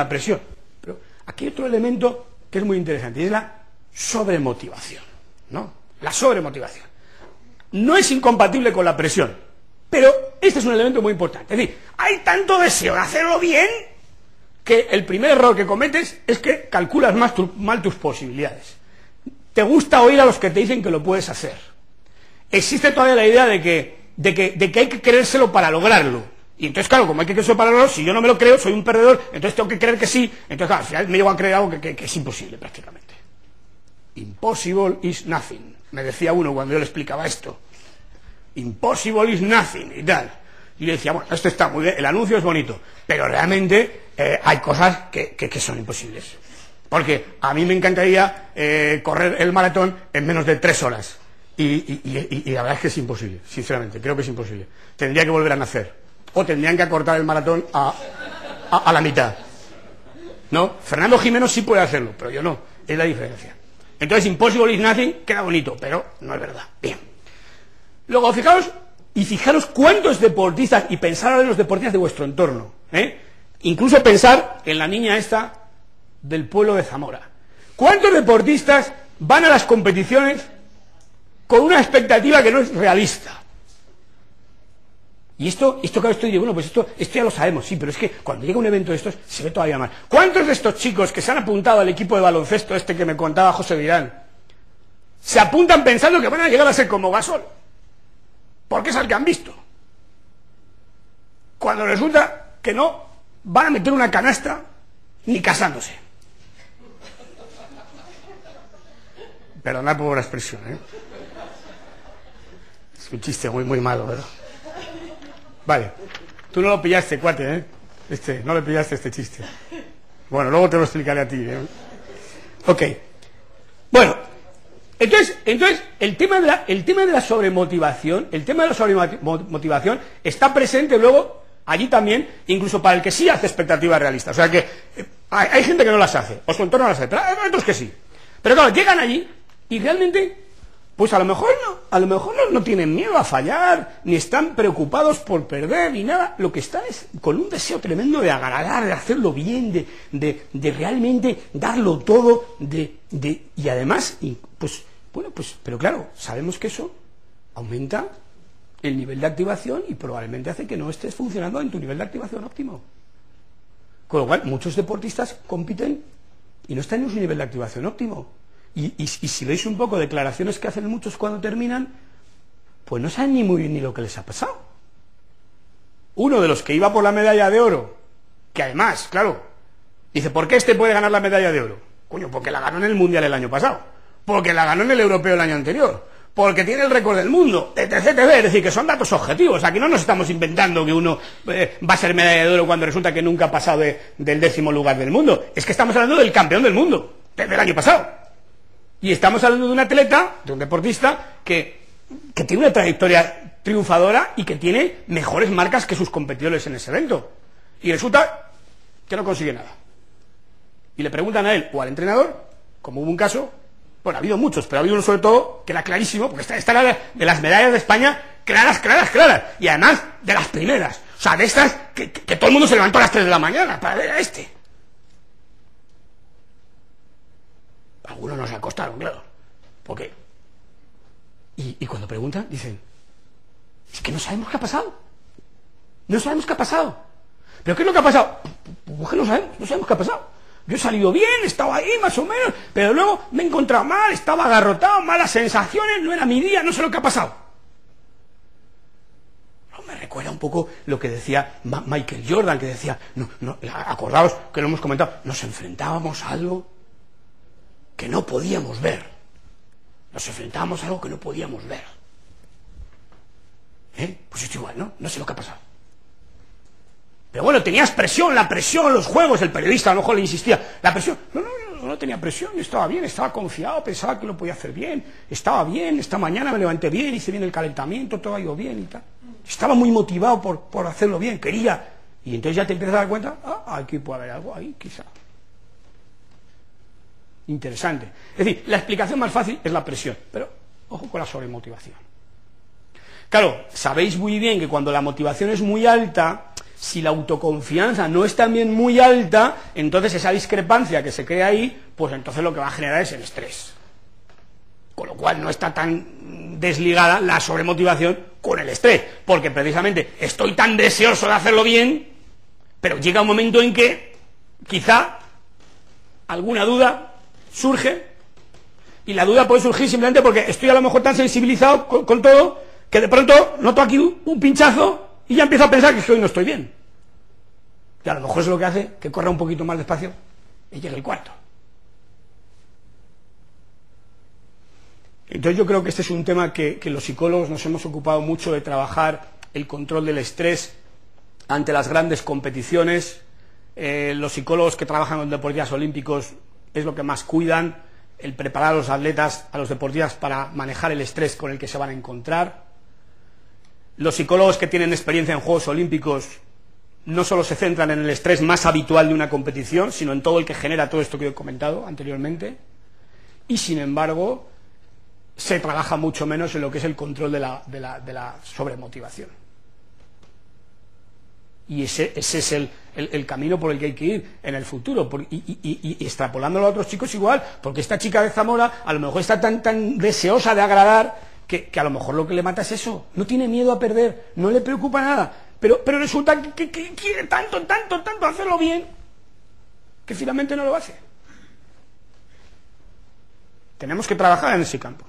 Pero aquí hay otro elemento que es muy interesante, y es la sobremotivación, ¿no? La sobremotivación. No es incompatible con la presión, pero este es un elemento muy importante. Es decir, hay tanto deseo de hacerlo bien que el primer error que cometes es que calculas mal tus posibilidades. Te gusta oír a los que te dicen que lo puedes hacer. Existe todavía la idea de que hay que creérselo para lograrlo. Y entonces, claro, como hay que creérselo para lograrlo, si yo no me lo creo, soy un perdedor, entonces tengo que creer que sí. Entonces, claro, al final me llevo a creer algo que es imposible prácticamente. Impossible is nothing, me decía uno cuando yo le explicaba esto. Impossible is nothing y tal. Y yo decía, bueno, esto está muy bien, el anuncio es bonito, pero realmente hay cosas que son imposibles. Porque a mí me encantaría correr el maratón en menos de 3 horas. Y la verdad es que es imposible, sinceramente, creo que es imposible. Tendría que volver a nacer. O tendrían que acortar el maratón a la mitad. ¿No? Fernando Jimeno sí puede hacerlo, pero yo no. Es la diferencia. Entonces, impossible is nothing queda bonito, pero no es verdad. Bien. Luego, fijaros cuántos deportistas, y pensar ahora en los deportistas de vuestro entorno, incluso pensar en la niña esta del pueblo de Zamora. ¿Cuántos deportistas van a las competiciones con una expectativa que no es realista? Y esto claro, esto digo, bueno, pues esto ya lo sabemos, sí, pero es que cuando llega un evento de estos se ve todavía más. ¿Cuántos de estos chicos que se han apuntado al equipo de baloncesto este que me contaba José Virán se apuntan pensando que van a llegar a ser como Gasol? Porque es al que han visto. Cuando resulta que no van a meter una canasta ni casándose. Perdonad por la expresión, Es un chiste muy malo, ¿verdad? Vale, tú no lo pillaste, cuate, no le pillaste este chiste. Bueno, luego te lo explicaré a ti, Ok. Bueno, entonces el tema de la sobremotivación, está presente luego allí también, incluso para el que sí hace expectativas realistas. O sea que hay gente que no las hace, o su entorno no las hace, pero hay otros que sí. Pero claro, llegan allí y realmente, pues a lo mejor no tienen miedo a fallar, ni están preocupados por perder, ni nada. Lo que están es con un deseo tremendo de agradar, de hacerlo bien, de realmente darlo todo, y además, pero claro, sabemos que eso aumenta el nivel de activación y probablemente hace que no estés funcionando en tu nivel de activación óptimo. Con lo cual, muchos deportistas compiten y no están en su nivel de activación óptimo. Y si veis un poco declaraciones que hacen muchos cuando terminan, pues no saben ni muy bien ni lo que les ha pasado. Uno de los que iba por la medalla de oro, que además, claro, dice, ¿por qué este puede ganar la medalla de oro? Coño, porque la ganó en el Mundial el año pasado, porque la ganó en el Europeo el año anterior, porque tiene el récord del mundo, etc. Es decir, que son datos objetivos. Aquí no nos estamos inventando que uno va a ser medalla de oro cuando resulta que nunca ha pasado del 10º lugar del mundo. Es que estamos hablando del campeón del mundo, desde el año pasado. Y estamos hablando de un atleta, de un deportista, que tiene una trayectoria triunfadora y que tiene mejores marcas que sus competidores en ese evento. Y resulta que no consigue nada. Y le preguntan a él o al entrenador, como hubo un caso, bueno, ha habido muchos, pero ha habido uno sobre todo que era clarísimo, porque esta era de las medallas de España claras, y además de las primeras. O sea, de estas que todo el mundo se levantó a las 3 de la mañana para ver a este. Algunos no se acostaron, claro. ¿Por qué? Y cuando preguntan, dicen, es que no sabemos qué ha pasado. No sabemos qué ha pasado. ¿Pero qué es lo que ha pasado? Pues que no sabemos qué ha pasado. yo he salido bien, estaba ahí más o menos, pero luego me he encontrado mal, estaba agarrotado, malas sensaciones, no era mi día, no sé lo que ha pasado. Me recuerda un poco lo que decía Michael Jordan, que decía, acordaos que lo hemos comentado, nos enfrentábamos a algo que no podíamos ver. Nos enfrentábamos a algo que no podíamos ver. Pues esto igual, ¿no? No sé lo que ha pasado. Pero bueno, tenías presión, la presión, los juegos, el periodista a lo mejor le insistía, la presión, no tenía presión, yo estaba bien, estaba confiado, pensaba que lo podía hacer bien, estaba bien, esta mañana me levanté bien, hice bien el calentamiento, todo ha ido bien y tal. Estaba muy motivado por hacerlo bien, quería, y entonces ya te empiezas a dar cuenta, aquí puede haber algo ahí, quizá. Interesante. Es decir, la explicación más fácil es la presión, pero ojo con la sobremotivación. Claro, sabéis muy bien que cuando la motivación es muy alta, si la autoconfianza no es también muy alta, entonces esa discrepancia que se crea ahí, pues entonces lo que va a generar es el estrés. Con lo cual no está tan desligada la sobremotivación con el estrés, porque precisamente estoy tan deseoso de hacerlo bien, pero llega un momento en que quizá alguna duda surge, y la duda puede surgir simplemente porque estoy a lo mejor tan sensibilizado con todo, que de pronto noto aquí un pinchazo y ya empiezo a pensar que hoy no estoy bien. Y a lo mejor es lo que hace que corra un poquito más despacio y llegue el cuarto. Entonces yo creo que este es un tema que los psicólogos nos hemos ocupado mucho de trabajar, el control del estrés ante las grandes competiciones. Los psicólogos que trabajan en deportistas olímpicos es lo que más cuidan, el preparar a los atletas, a los deportistas para manejar el estrés con el que se van a encontrar. Los psicólogos que tienen experiencia en Juegos Olímpicos no solo se centran en el estrés más habitual de una competición, sino en todo el que genera todo esto que he comentado anteriormente, y sin embargo se trabaja mucho menos en lo que es el control de la sobremotivación. Y ese es el camino por el que hay que ir en el futuro, y extrapolándolo a otros chicos igual, porque esta chica de Zamora a lo mejor está tan deseosa de agradar que a lo mejor lo que le mata es eso, no tiene miedo a perder, no le preocupa nada, pero resulta que quiere tanto hacerlo bien, que finalmente no lo hace. Tenemos que trabajar en ese campo.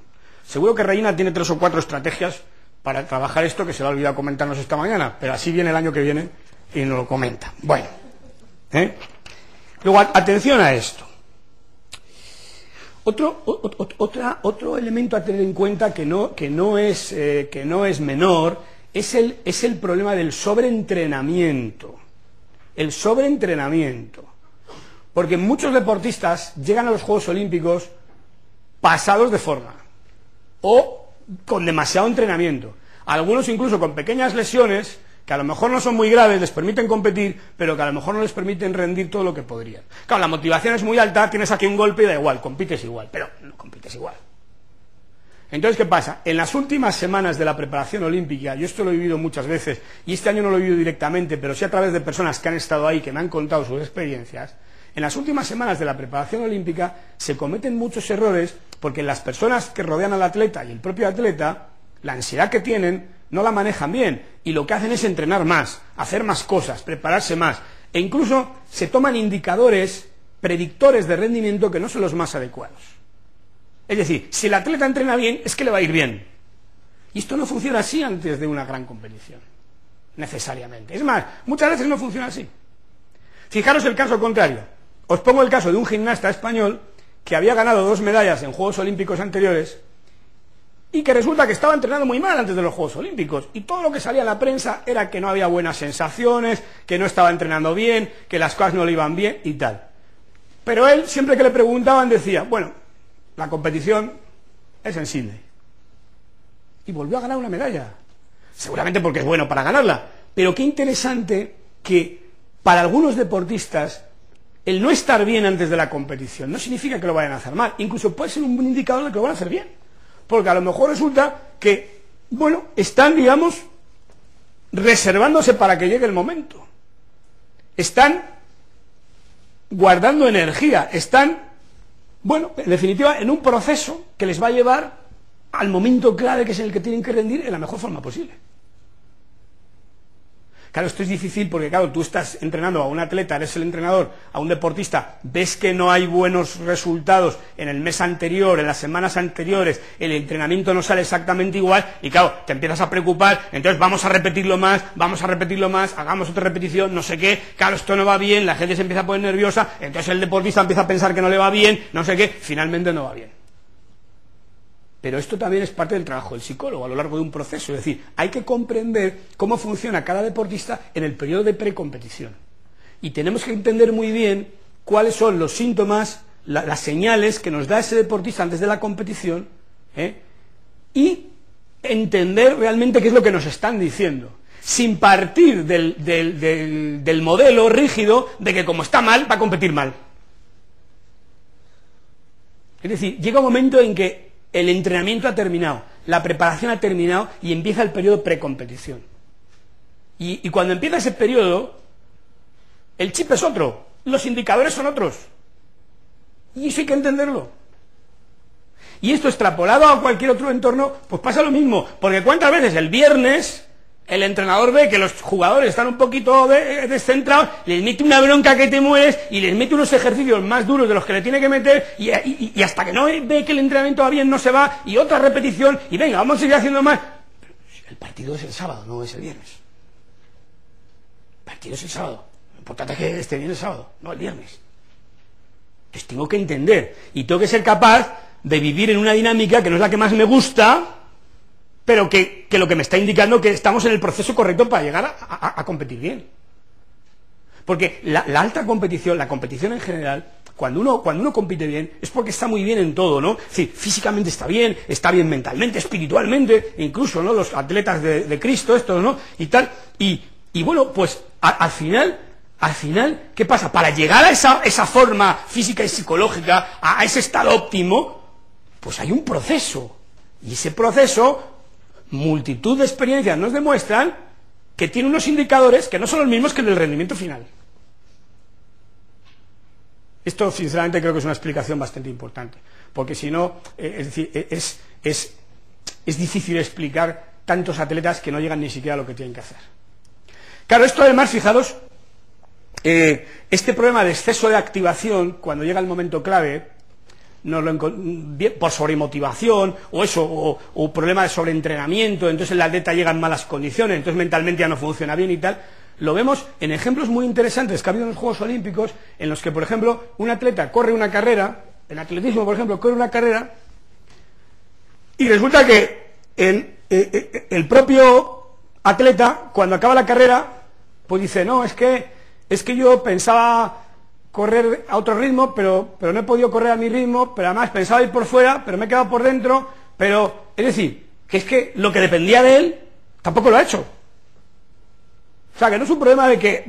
Seguro que Reina tiene 3 o 4 estrategias para trabajar esto, que se le ha olvidado comentarnos esta mañana, pero así viene el año que viene y nos lo comenta. Bueno, luego atención a esto. Otro elemento a tener en cuenta que no es menor es el problema del sobreentrenamiento. El sobreentrenamiento. Porque muchos deportistas llegan a los Juegos Olímpicos pasados de forma o con demasiado entrenamiento. Algunos incluso con pequeñas lesiones que a lo mejor no son muy graves, les permiten competir, pero que a lo mejor no les permiten rendir todo lo que podrían. Claro, la motivación es muy alta, tienes aquí un golpe y da igual, compites igual, pero no compites igual. Entonces, ¿qué pasa? En las últimas semanas de la preparación olímpica, yo esto lo he vivido muchas veces, y este año no lo he vivido directamente, pero sí a través de personas que han estado ahí, que me han contado sus experiencias, en las últimas semanas de la preparación olímpica se cometen muchos errores, porque las personas que rodean al atleta y el propio atleta, la ansiedad que tienen, no la manejan bien, y lo que hacen es entrenar más, hacer más cosas, prepararse más, e incluso se toman indicadores, predictores de rendimiento que no son los más adecuados. Es decir, si el atleta entrena bien, es que le va a ir bien. Y esto no funciona así antes de una gran competición, necesariamente. Es más, muchas veces no funciona así. Fijaros el caso contrario. Os pongo el caso de un gimnasta español que había ganado 2 medallas en Juegos Olímpicos anteriores y que resulta que estaba entrenando muy mal antes de los Juegos Olímpicos, y todo lo que salía en la prensa era que no había buenas sensaciones, que no estaba entrenando bien, que las cosas no le iban bien y tal. Pero él, siempre que le preguntaban, decía, bueno, la competición es en Sydney. Y volvió a ganar una medalla. Seguramente porque es bueno para ganarla. Pero qué interesante que para algunos deportistas el no estar bien antes de la competición no significa que lo vayan a hacer mal. Incluso puede ser un buen indicador de que lo van a hacer bien. Porque a lo mejor resulta que, bueno, están, digamos, reservándose para que llegue el momento. Están guardando energía, están, bueno, en definitiva, en un proceso que les va a llevar al momento clave, que es en el que tienen que rendir en la mejor forma posible. Claro, esto es difícil porque, claro, tú estás entrenando a un atleta, eres el entrenador, a un deportista, ves que no hay buenos resultados en el mes anterior, en las semanas anteriores, el entrenamiento no sale exactamente igual, y claro, te empiezas a preocupar, entonces vamos a repetirlo más, hagamos otra repetición, no sé qué, claro, esto no va bien, la gente se empieza a poner nerviosa, entonces el deportista empieza a pensar que no le va bien, no sé qué, finalmente no va bien. Pero esto también es parte del trabajo del psicólogo a lo largo de un proceso, es decir, hay que comprender cómo funciona cada deportista en el periodo de precompetición. Y tenemos que entender muy bien cuáles son los síntomas, las señales que nos da ese deportista antes de la competición, y entender realmente qué es lo que nos están diciendo, sin partir del modelo rígido de que como está mal, va a competir mal. Es decir, llega un momento en que el entrenamiento ha terminado, la preparación ha terminado y empieza el periodo precompetición. Y cuando empieza ese periodo, el chip es otro, los indicadores son otros. Y eso hay que entenderlo. Y esto extrapolado a cualquier otro entorno, pues pasa lo mismo. Porque cuántas veces el viernes el entrenador ve que los jugadores están un poquito descentrados, les mete una bronca que te mueres y les mete unos ejercicios más duros de los que le tiene que meter y hasta que no ve que el entrenamiento va bien no se va y otra repetición y venga, vamos a seguir haciendo más. El partido es el sábado, no es el viernes. El partido es el sábado. Lo importante es que esté bien el sábado, no el viernes. Entonces tengo que entender y tengo que ser capaz de vivir en una dinámica que no es la que más me gusta, pero que lo que me está indicando que estamos en el proceso correcto para llegar a competir bien. Porque la alta competición, la competición en general, cuando uno compite bien, es porque está muy bien en todo, ¿no? Es decir, físicamente está bien mentalmente, espiritualmente, incluso, ¿no? Los atletas de Cristo, estos, ¿no? Y tal, y bueno, pues al final, ¿qué pasa? Para llegar a esa forma física y psicológica, a ese estado óptimo, pues hay un proceso. Y ese proceso, multitud de experiencias nos demuestran que tiene unos indicadores que no son los mismos que en el rendimiento final. Esto, sinceramente, creo que es una explicación bastante importante, porque si no, es decir, es difícil explicar tantos atletas que no llegan ni siquiera a lo que tienen que hacer. Claro, esto además, fijaros, este problema de exceso de activación, cuando llega el momento clave, por sobremotivación o problema de sobreentrenamiento, entonces el atleta llega en malas condiciones, entonces mentalmente ya no funciona bien y tal, lo vemos en ejemplos muy interesantes que ha habido en los Juegos Olímpicos, en los que, por ejemplo, un atleta corre una carrera, en atletismo, por ejemplo, corre una carrera, y resulta que el propio atleta, cuando acaba la carrera, pues dice, no, es que yo pensaba correr a otro ritmo, pero no he podido correr a mi ritmo, pero además pensaba ir por fuera, pero me he quedado por dentro, pero, es decir, que es que lo que dependía de él, tampoco lo ha hecho. O sea, que no es un problema de que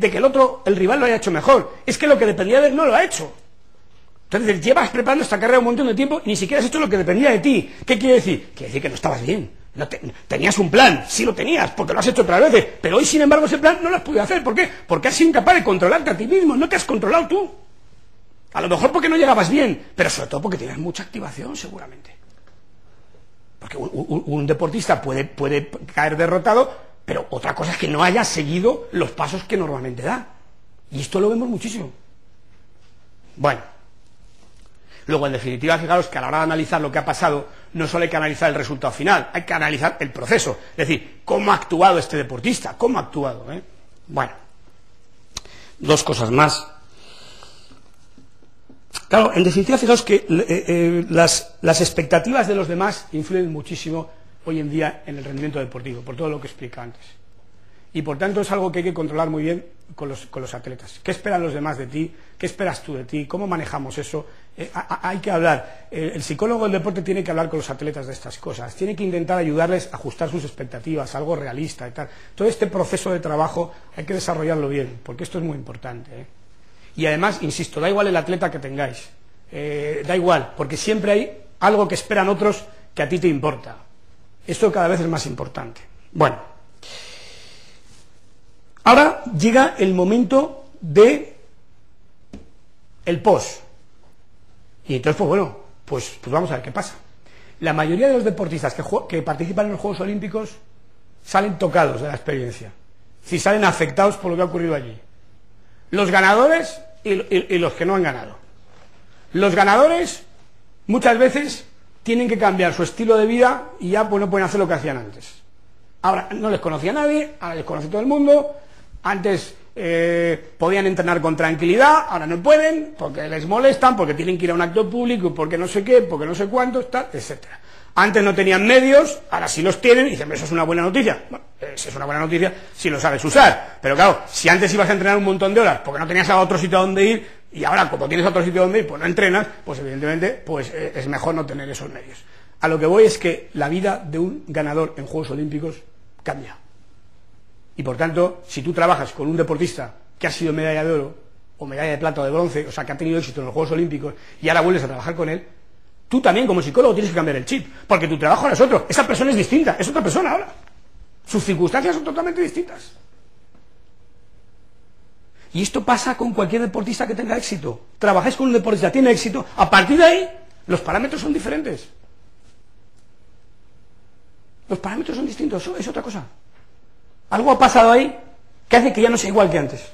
el rival lo haya hecho mejor, es que lo que dependía de él no lo ha hecho. Entonces, llevas preparando esta carrera un montón de tiempo y ni siquiera has hecho lo que dependía de ti. ¿Qué quiere decir? Quiere decir que no estabas bien. Tenías un plan, sí lo tenías, porque lo has hecho otras veces, pero hoy, sin embargo, ese plan no lo has podido hacer. ¿Por qué? Porque has sido incapaz de controlarte a ti mismo, no te has controlado tú. A lo mejor porque no llegabas bien, pero sobre todo porque tienes mucha activación, seguramente. Porque un deportista puede caer derrotado, pero otra cosa es que no haya seguido los pasos que normalmente da. Y esto lo vemos muchísimo. Bueno. Luego, en definitiva, fijaros que a la hora de analizar lo que ha pasado, no solo hay que analizar el resultado final, hay que analizar el proceso, es decir, cómo ha actuado este deportista, cómo ha actuado, ¿eh? Bueno, dos cosas más. Claro, en definitiva, fijaos que las expectativas de los demás influyen muchísimo hoy en día en el rendimiento deportivo, por todo lo que explica antes. Y por tanto es algo que hay que controlar muy bien con los atletas. ¿Qué esperan los demás de ti? ¿Qué esperas tú de ti? ¿Cómo manejamos eso? Hay que hablar. El psicólogo del deporte tiene que hablar con los atletas de estas cosas. Tiene que intentar ayudarles a ajustar sus expectativas, algo realista y tal. Todo este proceso de trabajo hay que desarrollarlo bien, porque esto es muy importante, ¿eh? Y además, insisto, da igual el atleta que tengáis. Da igual, porque siempre hay algo que esperan otros que a ti te importa. Esto cada vez es más importante. Bueno. Ahora llega el momento de el post. Y entonces, pues bueno, pues vamos a ver qué pasa. La mayoría de los deportistas que participan en los Juegos Olímpicos salen tocados de la experiencia. Si salen afectados por lo que ha ocurrido allí. Los ganadores y los que no han ganado. Los ganadores muchas veces tienen que cambiar su estilo de vida y ya pues no pueden hacer lo que hacían antes. Ahora no les conocía nadie, ahora les conoce todo el mundo. Antes podían entrenar con tranquilidad, ahora no pueden porque les molestan, porque tienen que ir a un acto público, porque no sé qué, porque no sé cuánto, tal, etcétera. Antes no tenían medios, ahora sí los tienen y dicen, eso es una buena noticia. Bueno, eso es una buena noticia si lo sabes usar. Pero claro, si antes ibas a entrenar un montón de horas porque no tenías a otro sitio a donde ir, y ahora como tienes otro sitio donde ir, pues no entrenas, pues evidentemente pues es mejor no tener esos medios. A lo que voy es que la vida de un ganador en Juegos Olímpicos cambia. Y por tanto, si tú trabajas con un deportista que ha sido medalla de oro, o medalla de plata o de bronce, o sea, que ha tenido éxito en los Juegos Olímpicos, y ahora vuelves a trabajar con él, tú también como psicólogo tienes que cambiar el chip, porque tu trabajo ahora es otro, esa persona es distinta, es otra persona ahora. Sus circunstancias son totalmente distintas. Y esto pasa con cualquier deportista que tenga éxito. Trabajáis con un deportista que tiene éxito, a partir de ahí, los parámetros son diferentes. Los parámetros son distintos, eso es otra cosa. Algo ha pasado ahí que hace que ya no sea igual que antes.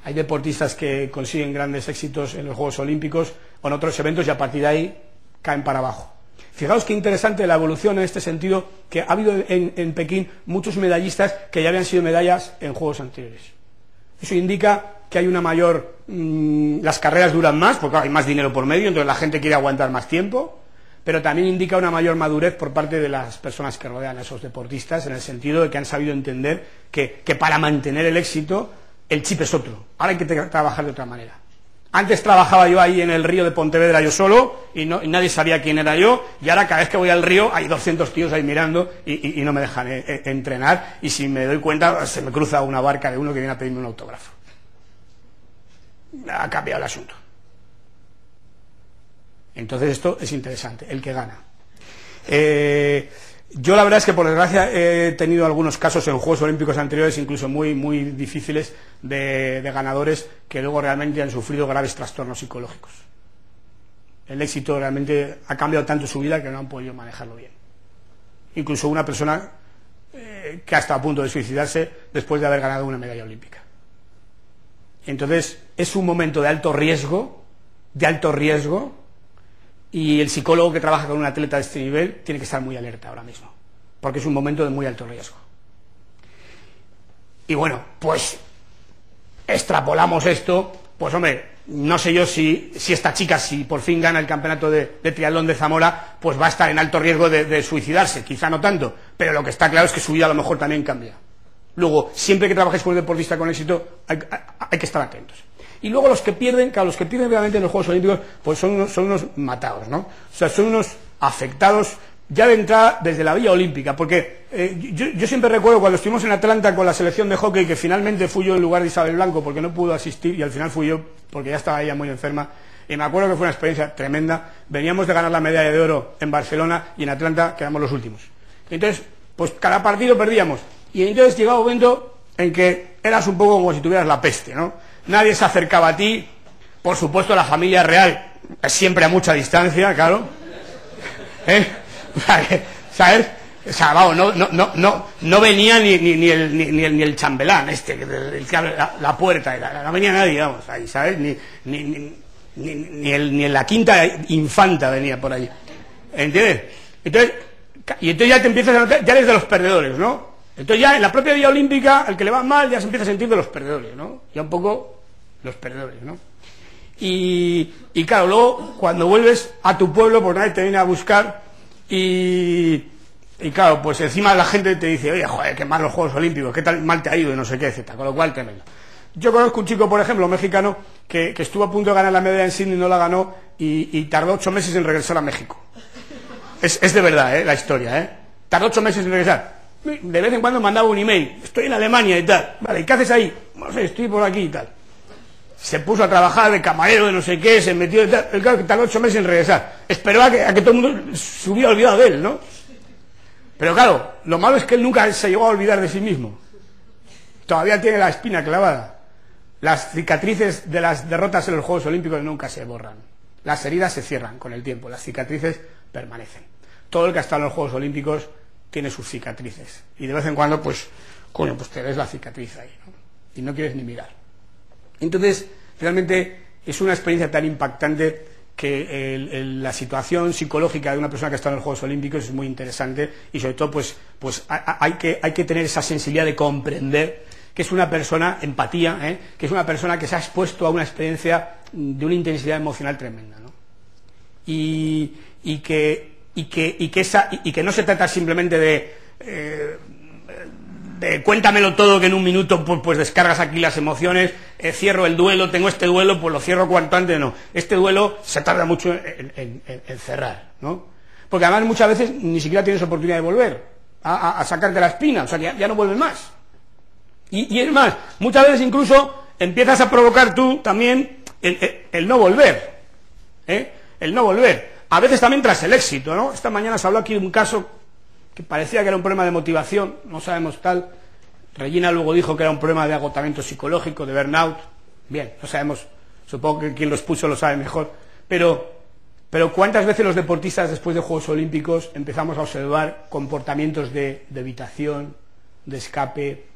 Hay deportistas que consiguen grandes éxitos en los Juegos Olímpicos o en otros eventos y a partir de ahí caen para abajo. Fijaos qué interesante la evolución en este sentido, que ha habido en Pekín muchos medallistas que ya habían sido medallas en Juegos anteriores. Eso indica que hay una mayor... las carreras duran más, porque hay más dinero por medio, entonces la gente quiere aguantar más tiempo, pero también indica una mayor madurez por parte de las personas que rodean a esos deportistas, en el sentido de que han sabido entender que para mantener el éxito, el chip es otro. Ahora hay que trabajar de otra manera. Antes trabajaba yo ahí en el río de Pontevedra yo solo y nadie sabía quién era yo, y ahora cada vez que voy al río hay 200 tíos ahí mirando y no me dejan entrenar, y si me doy cuenta se me cruza una barca de uno que viene a pedirme un autógrafo. Ha cambiado el asunto. Entonces esto es interesante, el que gana. Yo la verdad es que por desgracia he tenido algunos casos en Juegos Olímpicos anteriores, incluso muy, muy difíciles, de ganadores que luego realmente han sufrido graves trastornos psicológicos. El éxito realmente ha cambiado tanto su vida que no han podido manejarlo bien. Incluso una persona que ha estado a punto de suicidarse después de haber ganado una medalla olímpica. Entonces es un momento de alto riesgo, y el psicólogo que trabaja con un atleta de este nivel tiene que estar muy alerta ahora mismo, porque es un momento de muy alto riesgo. Y bueno, pues extrapolamos esto, pues hombre, no sé yo si esta chica, si por fin gana el campeonato de triatlón de Zamora, pues va a estar en alto riesgo de suicidarse, quizá no tanto, pero lo que está claro es que su vida a lo mejor también cambia. Luego, siempre que trabajéis con un deportista con éxito, hay que estar atentos. Y luego los que pierden, claro, los que pierden realmente en los Juegos Olímpicos, pues son unos matados, ¿no? O sea, son unos afectados ya de entrada desde la vía olímpica, porque yo siempre recuerdo cuando estuvimos en Atlanta con la selección de hockey, que finalmente fui yo en lugar de Isabel Blanco porque no pudo asistir, y al final fui yo porque ya estaba ella muy enferma, y me acuerdo que fue una experiencia tremenda. Veníamos de ganar la medalla de oro en Barcelona y en Atlanta quedamos los últimos. Entonces, pues cada partido perdíamos, y entonces llegaba un momento en que eras un poco como si tuvieras la peste, ¿no? Nadie se acercaba a ti, por supuesto la familia real siempre a mucha distancia, claro, ¿sabes? O sea, vamos, no venía ni el chambelán el que abre la puerta, no venía nadie, vamos, ahí, ¿sabes? Ni la quinta infanta venía por allí, ¿entiendes? Entonces ya te empiezas a notar, ya eres de los perdedores, ¿no? Entonces ya en la propia vía olímpica, al que le va mal, ya se empieza a sentir de los perdedores, ¿no? Ya un poco los perdedores, ¿no? Y claro, luego cuando vuelves a tu pueblo, pues nadie te viene a buscar, y claro, pues encima la gente te dice, oye, joder, qué mal los Juegos Olímpicos, qué tal mal te ha ido y no sé qué, etcétera, con lo cual tremendo. Yo conozco un chico, por ejemplo, mexicano, que estuvo a punto de ganar la medalla en Sydney y no la ganó, y tardó 8 meses en regresar a México. Es de verdad, la historia, Tardó 8 meses en regresar. De vez en cuando mandaba un email, estoy en Alemania y tal, vale, ¿y qué haces ahí? No sé, estoy por aquí y tal. Se puso a trabajar de camarero de no sé qué, se metió y tal, claro que tardó 8 meses en regresar. Esperaba a que todo el mundo se hubiera olvidado de él, ¿no? Pero claro, lo malo es que él nunca se llegó a olvidar de sí mismo. Todavía tiene la espina clavada. Las cicatrices de las derrotas en los Juegos Olímpicos nunca se borran. Las heridas se cierran con el tiempo, las cicatrices permanecen. Todo el que ha estado en los Juegos Olímpicos tiene sus cicatrices. Y de vez en cuando, pues, coño, pues te ves la cicatriz ahí, ¿no? Y no quieres ni mirar. Entonces, realmente es una experiencia tan impactante que la situación psicológica de una persona que está en los Juegos Olímpicos es muy interesante y sobre todo pues hay que tener esa sensibilidad de comprender que es una persona, empatía, que es una persona que se ha expuesto a una experiencia de una intensidad emocional tremenda, ¿no? Y que no se trata simplemente de cuéntamelo todo, que en un minuto pues descargas aquí las emociones, cierro el duelo, tengo este duelo, pues lo cierro cuanto antes. No, este duelo se tarda mucho en cerrar, ¿no? Porque además muchas veces ni siquiera tienes oportunidad de volver a sacarte la espina, o sea que ya no vuelves más. Y es más, muchas veces incluso empiezas a provocar tú también el no volver, el no volver. A veces también tras el éxito, ¿no? Esta mañana se habló aquí de un caso que parecía que era un problema de motivación, no sabemos tal. Regina luego dijo que era un problema de agotamiento psicológico, de burnout. Bien, no sabemos, supongo que quien los puso lo sabe mejor. Pero ¿cuántas veces los deportistas después de Juegos Olímpicos empezamos a observar comportamientos de evitación, de escape,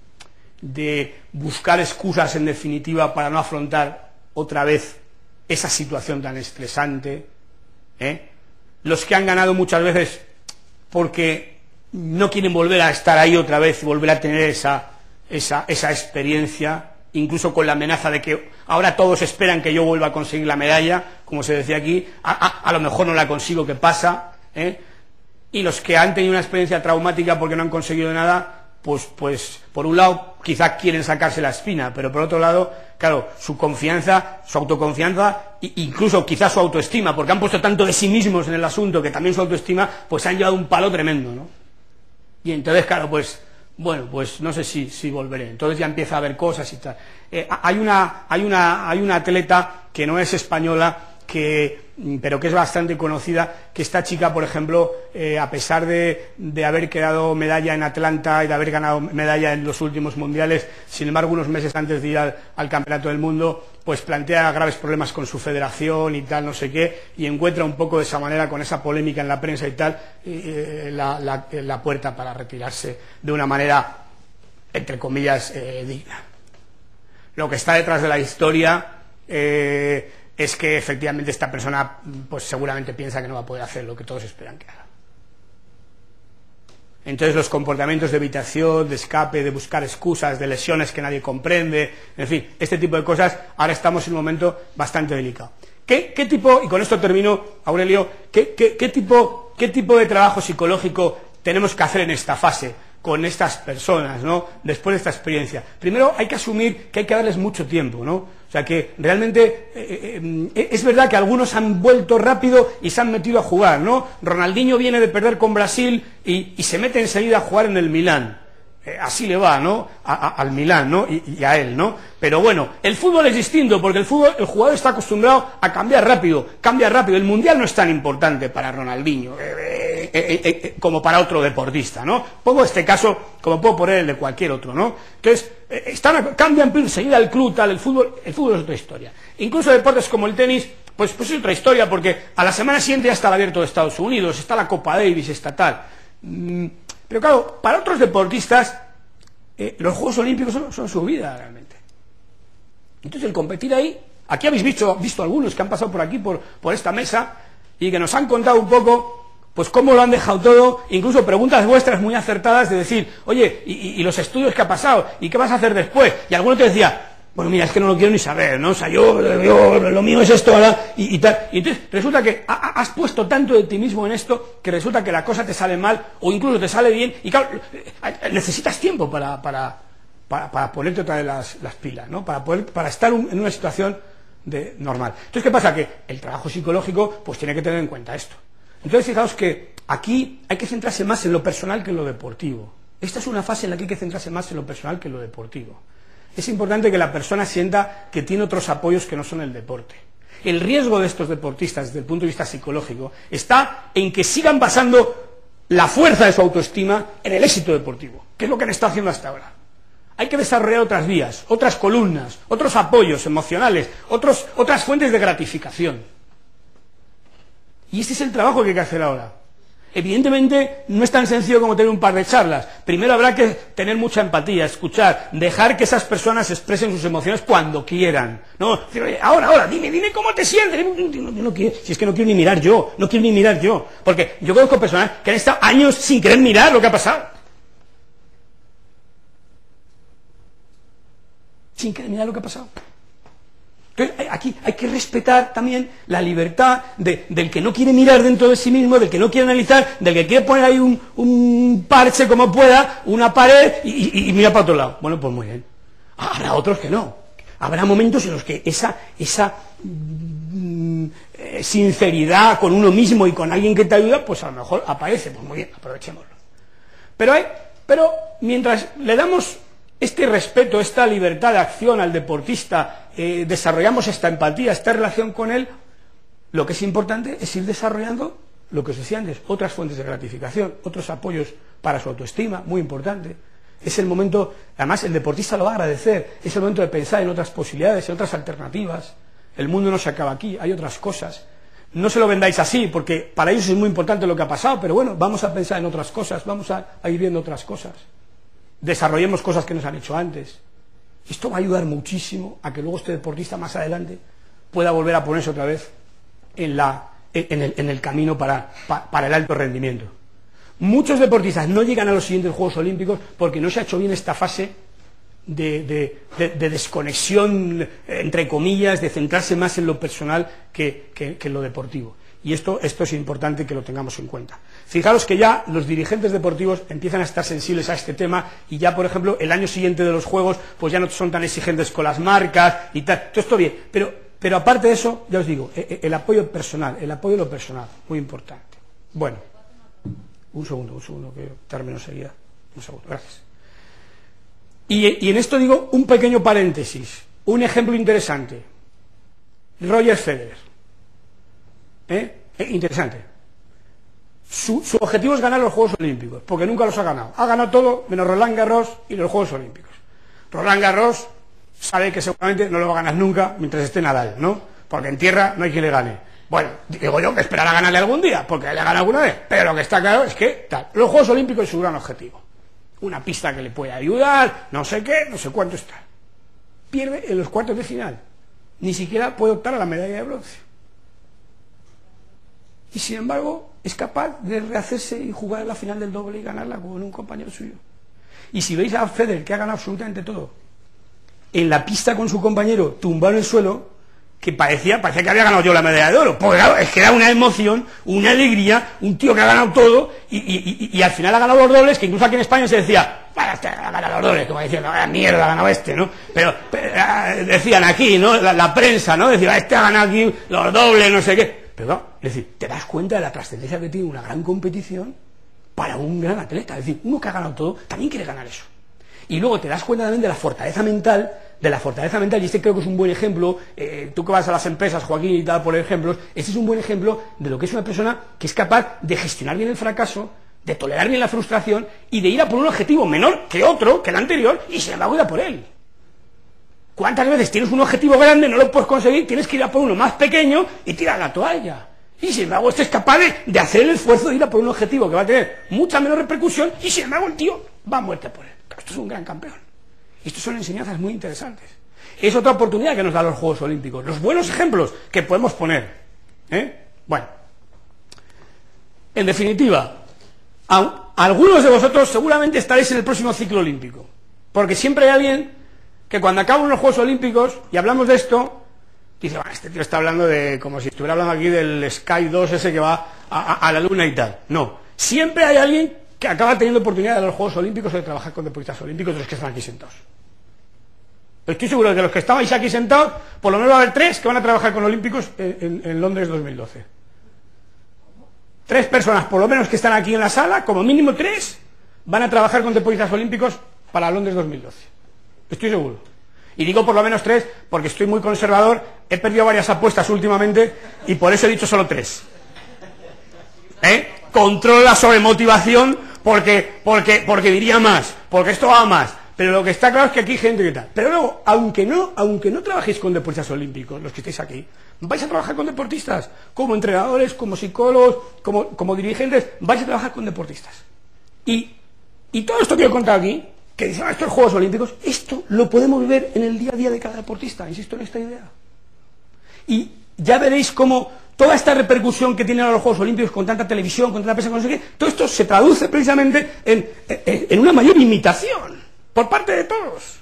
de buscar excusas en definitiva para no afrontar otra vez esa situación tan estresante? Los que han ganado muchas veces porque no quieren volver a estar ahí otra vez, volver a tener esa experiencia, incluso con la amenaza de que ahora todos esperan que yo vuelva a conseguir la medalla, como se decía aquí, a lo mejor no la consigo, ¿qué pasa? Y los que han tenido una experiencia traumática porque no han conseguido nada, pues por un lado quizá quieren sacarse la espina, pero por otro lado, claro, su confianza, su autoconfianza, incluso quizá su autoestima, porque han puesto tanto de sí mismos en el asunto que también su autoestima, pues han llevado un palo tremendo, ¿no? Y entonces, claro, pues, bueno, pues no sé si volveré. Entonces ya empieza a haber cosas y tal. Hay una atleta que no es española, pero que es bastante conocida, que esta chica, por ejemplo, a pesar de haber quedado medalla en Atlanta y de haber ganado medalla en los últimos mundiales, sin embargo, unos meses antes de ir al Campeonato del Mundo, pues plantea graves problemas con su federación y tal, no sé qué, y encuentra un poco de esa manera, con esa polémica en la prensa y tal, la puerta para retirarse de una manera, entre comillas, digna. Lo que está detrás de la historia es que efectivamente esta persona pues seguramente piensa que no va a poder hacer lo que todos esperan que haga. Entonces los comportamientos de evitación, de escape, de buscar excusas, de lesiones que nadie comprende, en fin, este tipo de cosas, ahora estamos en un momento bastante delicado. ¿Qué tipo, y con esto termino, Aurelio, qué tipo de trabajo psicológico tenemos que hacer en esta fase con estas personas, ¿no?, después de esta experiencia? Primero hay que asumir que hay que darles mucho tiempo, ¿no? O sea que realmente es verdad que algunos han vuelto rápido y se han metido a jugar, ¿no? Ronaldinho viene de perder con Brasil y se mete enseguida a jugar en el Milán. Así le va, ¿no?, al Milán, ¿no?, y a él, ¿no? Pero bueno, el fútbol es distinto, porque el jugador está acostumbrado a cambiar rápido, el mundial no es tan importante para Ronaldinho como para otro deportista, ¿no? Pongo este caso como puedo poner el de cualquier otro, ¿no? Entonces, cambian enseguida el club, tal, el fútbol es otra historia. Incluso deportes como el tenis, pues es otra historia, porque a la semana siguiente ya está el Abierto de Estados Unidos, está la Copa Davis, está tal. Pero claro, para otros deportistas, los Juegos Olímpicos son su vida realmente. Entonces el competir ahí, aquí habéis visto algunos que han pasado por aquí, por esta mesa, y que nos han contado un poco pues cómo lo han dejado todo, incluso preguntas vuestras muy acertadas de decir, oye, ¿y los estudios que ha pasado? ¿Y qué vas a hacer después? Y alguno te decía, bueno, mira, es que no lo quiero ni saber, ¿no? O sea, yo lo mío es esto, ¿verdad? Y tal. Y entonces resulta que has puesto tanto de ti mismo en esto que resulta que la cosa te sale mal o incluso te sale bien y claro, necesitas tiempo para ponerte otra vez las pilas, ¿no? Para estar en una situación normal. Entonces, ¿qué pasa? Que el trabajo psicológico pues tiene que tener en cuenta esto. Entonces, fijaos que aquí hay que centrarse más en lo personal que en lo deportivo. Esta es una fase en la que hay que centrarse más en lo personal que en lo deportivo. Es importante que la persona sienta que tiene otros apoyos que no son el deporte. El riesgo de estos deportistas, desde el punto de vista psicológico, está en que sigan basando la fuerza de su autoestima en el éxito deportivo, que es lo que han estado haciendo hasta ahora. Hay que desarrollar otras vías, otras columnas, otros apoyos emocionales, otras fuentes de gratificación. Y este es el trabajo que hay que hacer ahora. Evidentemente no es tan sencillo como tener un par de charlas. Primero habrá que tener mucha empatía, escuchar, dejar que esas personas expresen sus emociones cuando quieran. No, decir, oye, ahora, dime cómo te sientes. No quiero, si es que no quiero ni mirar yo, Porque yo conozco personas que han estado años sin querer mirar lo que ha pasado. Sin querer mirar lo que ha pasado. Entonces, aquí hay que respetar también la libertad del que no quiere mirar dentro de sí mismo, del que no quiere analizar, del que quiere poner ahí un parche como pueda, una pared y mira para otro lado. Bueno, pues muy bien. Habrá otros que no. Habrá momentos en los que esa sinceridad con uno mismo y con alguien que te ayuda, pues a lo mejor aparece. Pues muy bien, aprovechémoslo. Pero mientras le damos este respeto, esta libertad de acción al deportista, desarrollamos esta empatía, esta relación con él, lo que es importante es ir desarrollando lo que os decía antes, otras fuentes de gratificación, otros apoyos para su autoestima, muy importante. Es el momento, además el deportista lo va a agradecer, es el momento de pensar en otras posibilidades, en otras alternativas. El mundo no se acaba aquí, hay otras cosas. No se lo vendáis así, porque para ellos es muy importante lo que ha pasado, pero bueno, vamos a pensar en otras cosas, vamos a ir viendo otras cosas. Desarrollemos cosas que nos han hecho antes. Esto va a ayudar muchísimo a que luego este deportista más adelante pueda volver a ponerse otra vez en el camino para el alto rendimiento. Muchos deportistas no llegan a los siguientes Juegos Olímpicos porque no se ha hecho bien esta fase de desconexión, entre comillas, de centrarse más en lo personal que en lo deportivo. Y esto es importante que lo tengamos en cuenta. Fijaros que ya los dirigentes deportivos empiezan a estar sensibles a este tema y ya, por ejemplo, el año siguiente de los Juegos, pues ya no son tan exigentes con las marcas y tal. Todo esto bien, pero aparte de eso, ya os digo, el apoyo personal, muy importante. Bueno, un segundo, que termino enseguida. Un segundo, gracias. Y en esto digo un pequeño paréntesis, un ejemplo interesante. Roger Federer. Interesante. Su objetivo es ganar los Juegos Olímpicos, porque nunca los ha ganado. Ha ganado todo menos Roland Garros y los Juegos Olímpicos. Roland Garros sabe que seguramente no lo va a ganar nunca mientras esté Nadal, ¿no? Porque en tierra no hay quien le gane. Bueno, digo yo que esperará a ganarle algún día, porque le gana alguna vez. Pero lo que está claro es que los Juegos Olímpicos es su gran objetivo. Una pista que le puede ayudar, no sé qué, no sé cuánto está. Pierde en los cuartos de final. Ni siquiera puede optar a la medalla de bronce. Y sin embargo es capaz de rehacerse y jugar la final del doble y ganarla con un compañero suyo. Y si veis a Federer, que ha ganado absolutamente todo, en la pista con su compañero tumbado en el suelo, que parecía que había ganado yo la medalla de oro, porque claro, es que era una emoción, una alegría, un tío que ha ganado todo y al final ha ganado los dobles, que incluso aquí en España se decía, bueno, este ha ganado los dobles, como diciendo, vaya mierda, ha ganado este, ¿no? Pero decían aquí, ¿no? La prensa, ¿no? Decía, este ha ganado aquí los dobles, no sé qué. Pero no, es decir, te das cuenta de la trascendencia que tiene una gran competición para un gran atleta. Es decir, uno que ha ganado todo también quiere ganar eso. Y luego te das cuenta también de la fortaleza mental, y este creo que es un buen ejemplo, tú que vas a las empresas, Joaquín, y tal, por ejemplos, este es un buen ejemplo de lo que es una persona que es capaz de gestionar bien el fracaso, de tolerar bien la frustración y de ir a por un objetivo menor que otro, que el anterior, y sin embargo ir a por él. ¿Cuántas veces tienes un objetivo grande, no lo puedes conseguir, tienes que ir a por uno más pequeño y tirar la toalla? Y sin embargo este es capaz de hacer el esfuerzo de ir a por un objetivo que va a tener mucha menos repercusión y sin embargo el tío va a muerte por él. Esto es un gran campeón. Y estas son enseñanzas muy interesantes. Es otra oportunidad que nos dan los Juegos Olímpicos. Los buenos ejemplos que podemos poner. Bueno. En definitiva, algunos de vosotros seguramente estaréis en el próximo ciclo olímpico. Porque siempre hay alguien que cuando acaban los Juegos Olímpicos y hablamos de esto, dice, bueno, este tío está hablando de, como si estuviera hablando aquí del Sky 2 ese que va a la luna y tal. No, siempre hay alguien que acaba teniendo oportunidad de los Juegos Olímpicos o de trabajar con deportistas olímpicos de los que están aquí sentados. Estoy seguro de que los que estabais aquí sentados, por lo menos va a haber 3 que van a trabajar con olímpicos en Londres 2012. 3 personas, por lo menos, que están aquí en la sala, como mínimo 3, van a trabajar con deportistas olímpicos para Londres 2012. Estoy seguro. Y digo por lo menos 3 porque estoy muy conservador, he perdido varias apuestas últimamente y por eso he dicho solo 3. Controlo la sobremotivación porque diría más, porque esto va más. Pero lo que está claro es que aquí hay gente que tal. Pero luego, aunque no trabajéis con deportistas olímpicos, los que estáis aquí, vais a trabajar con deportistas, como entrenadores, como psicólogos, como dirigentes, vais a trabajar con deportistas. Y todo esto que he contado aquí, que dicen, estos Juegos Olímpicos, esto lo podemos ver en el día a día de cada deportista, insisto en esta idea. Y ya veréis cómo toda esta repercusión que tienen los Juegos Olímpicos con tanta televisión, con tanta prensa, con no sé qué, todo esto se traduce precisamente en una mayor imitación por parte de todos.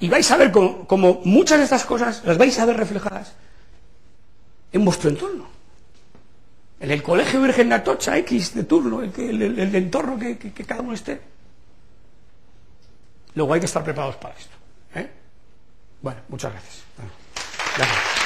Y vais a ver como muchas de estas cosas las vais a ver reflejadas en vuestro entorno. En el Colegio Virgen de Atocha X de turno, el entorno que cada uno esté. Luego hay que estar preparados para esto. Bueno, muchas gracias. Gracias.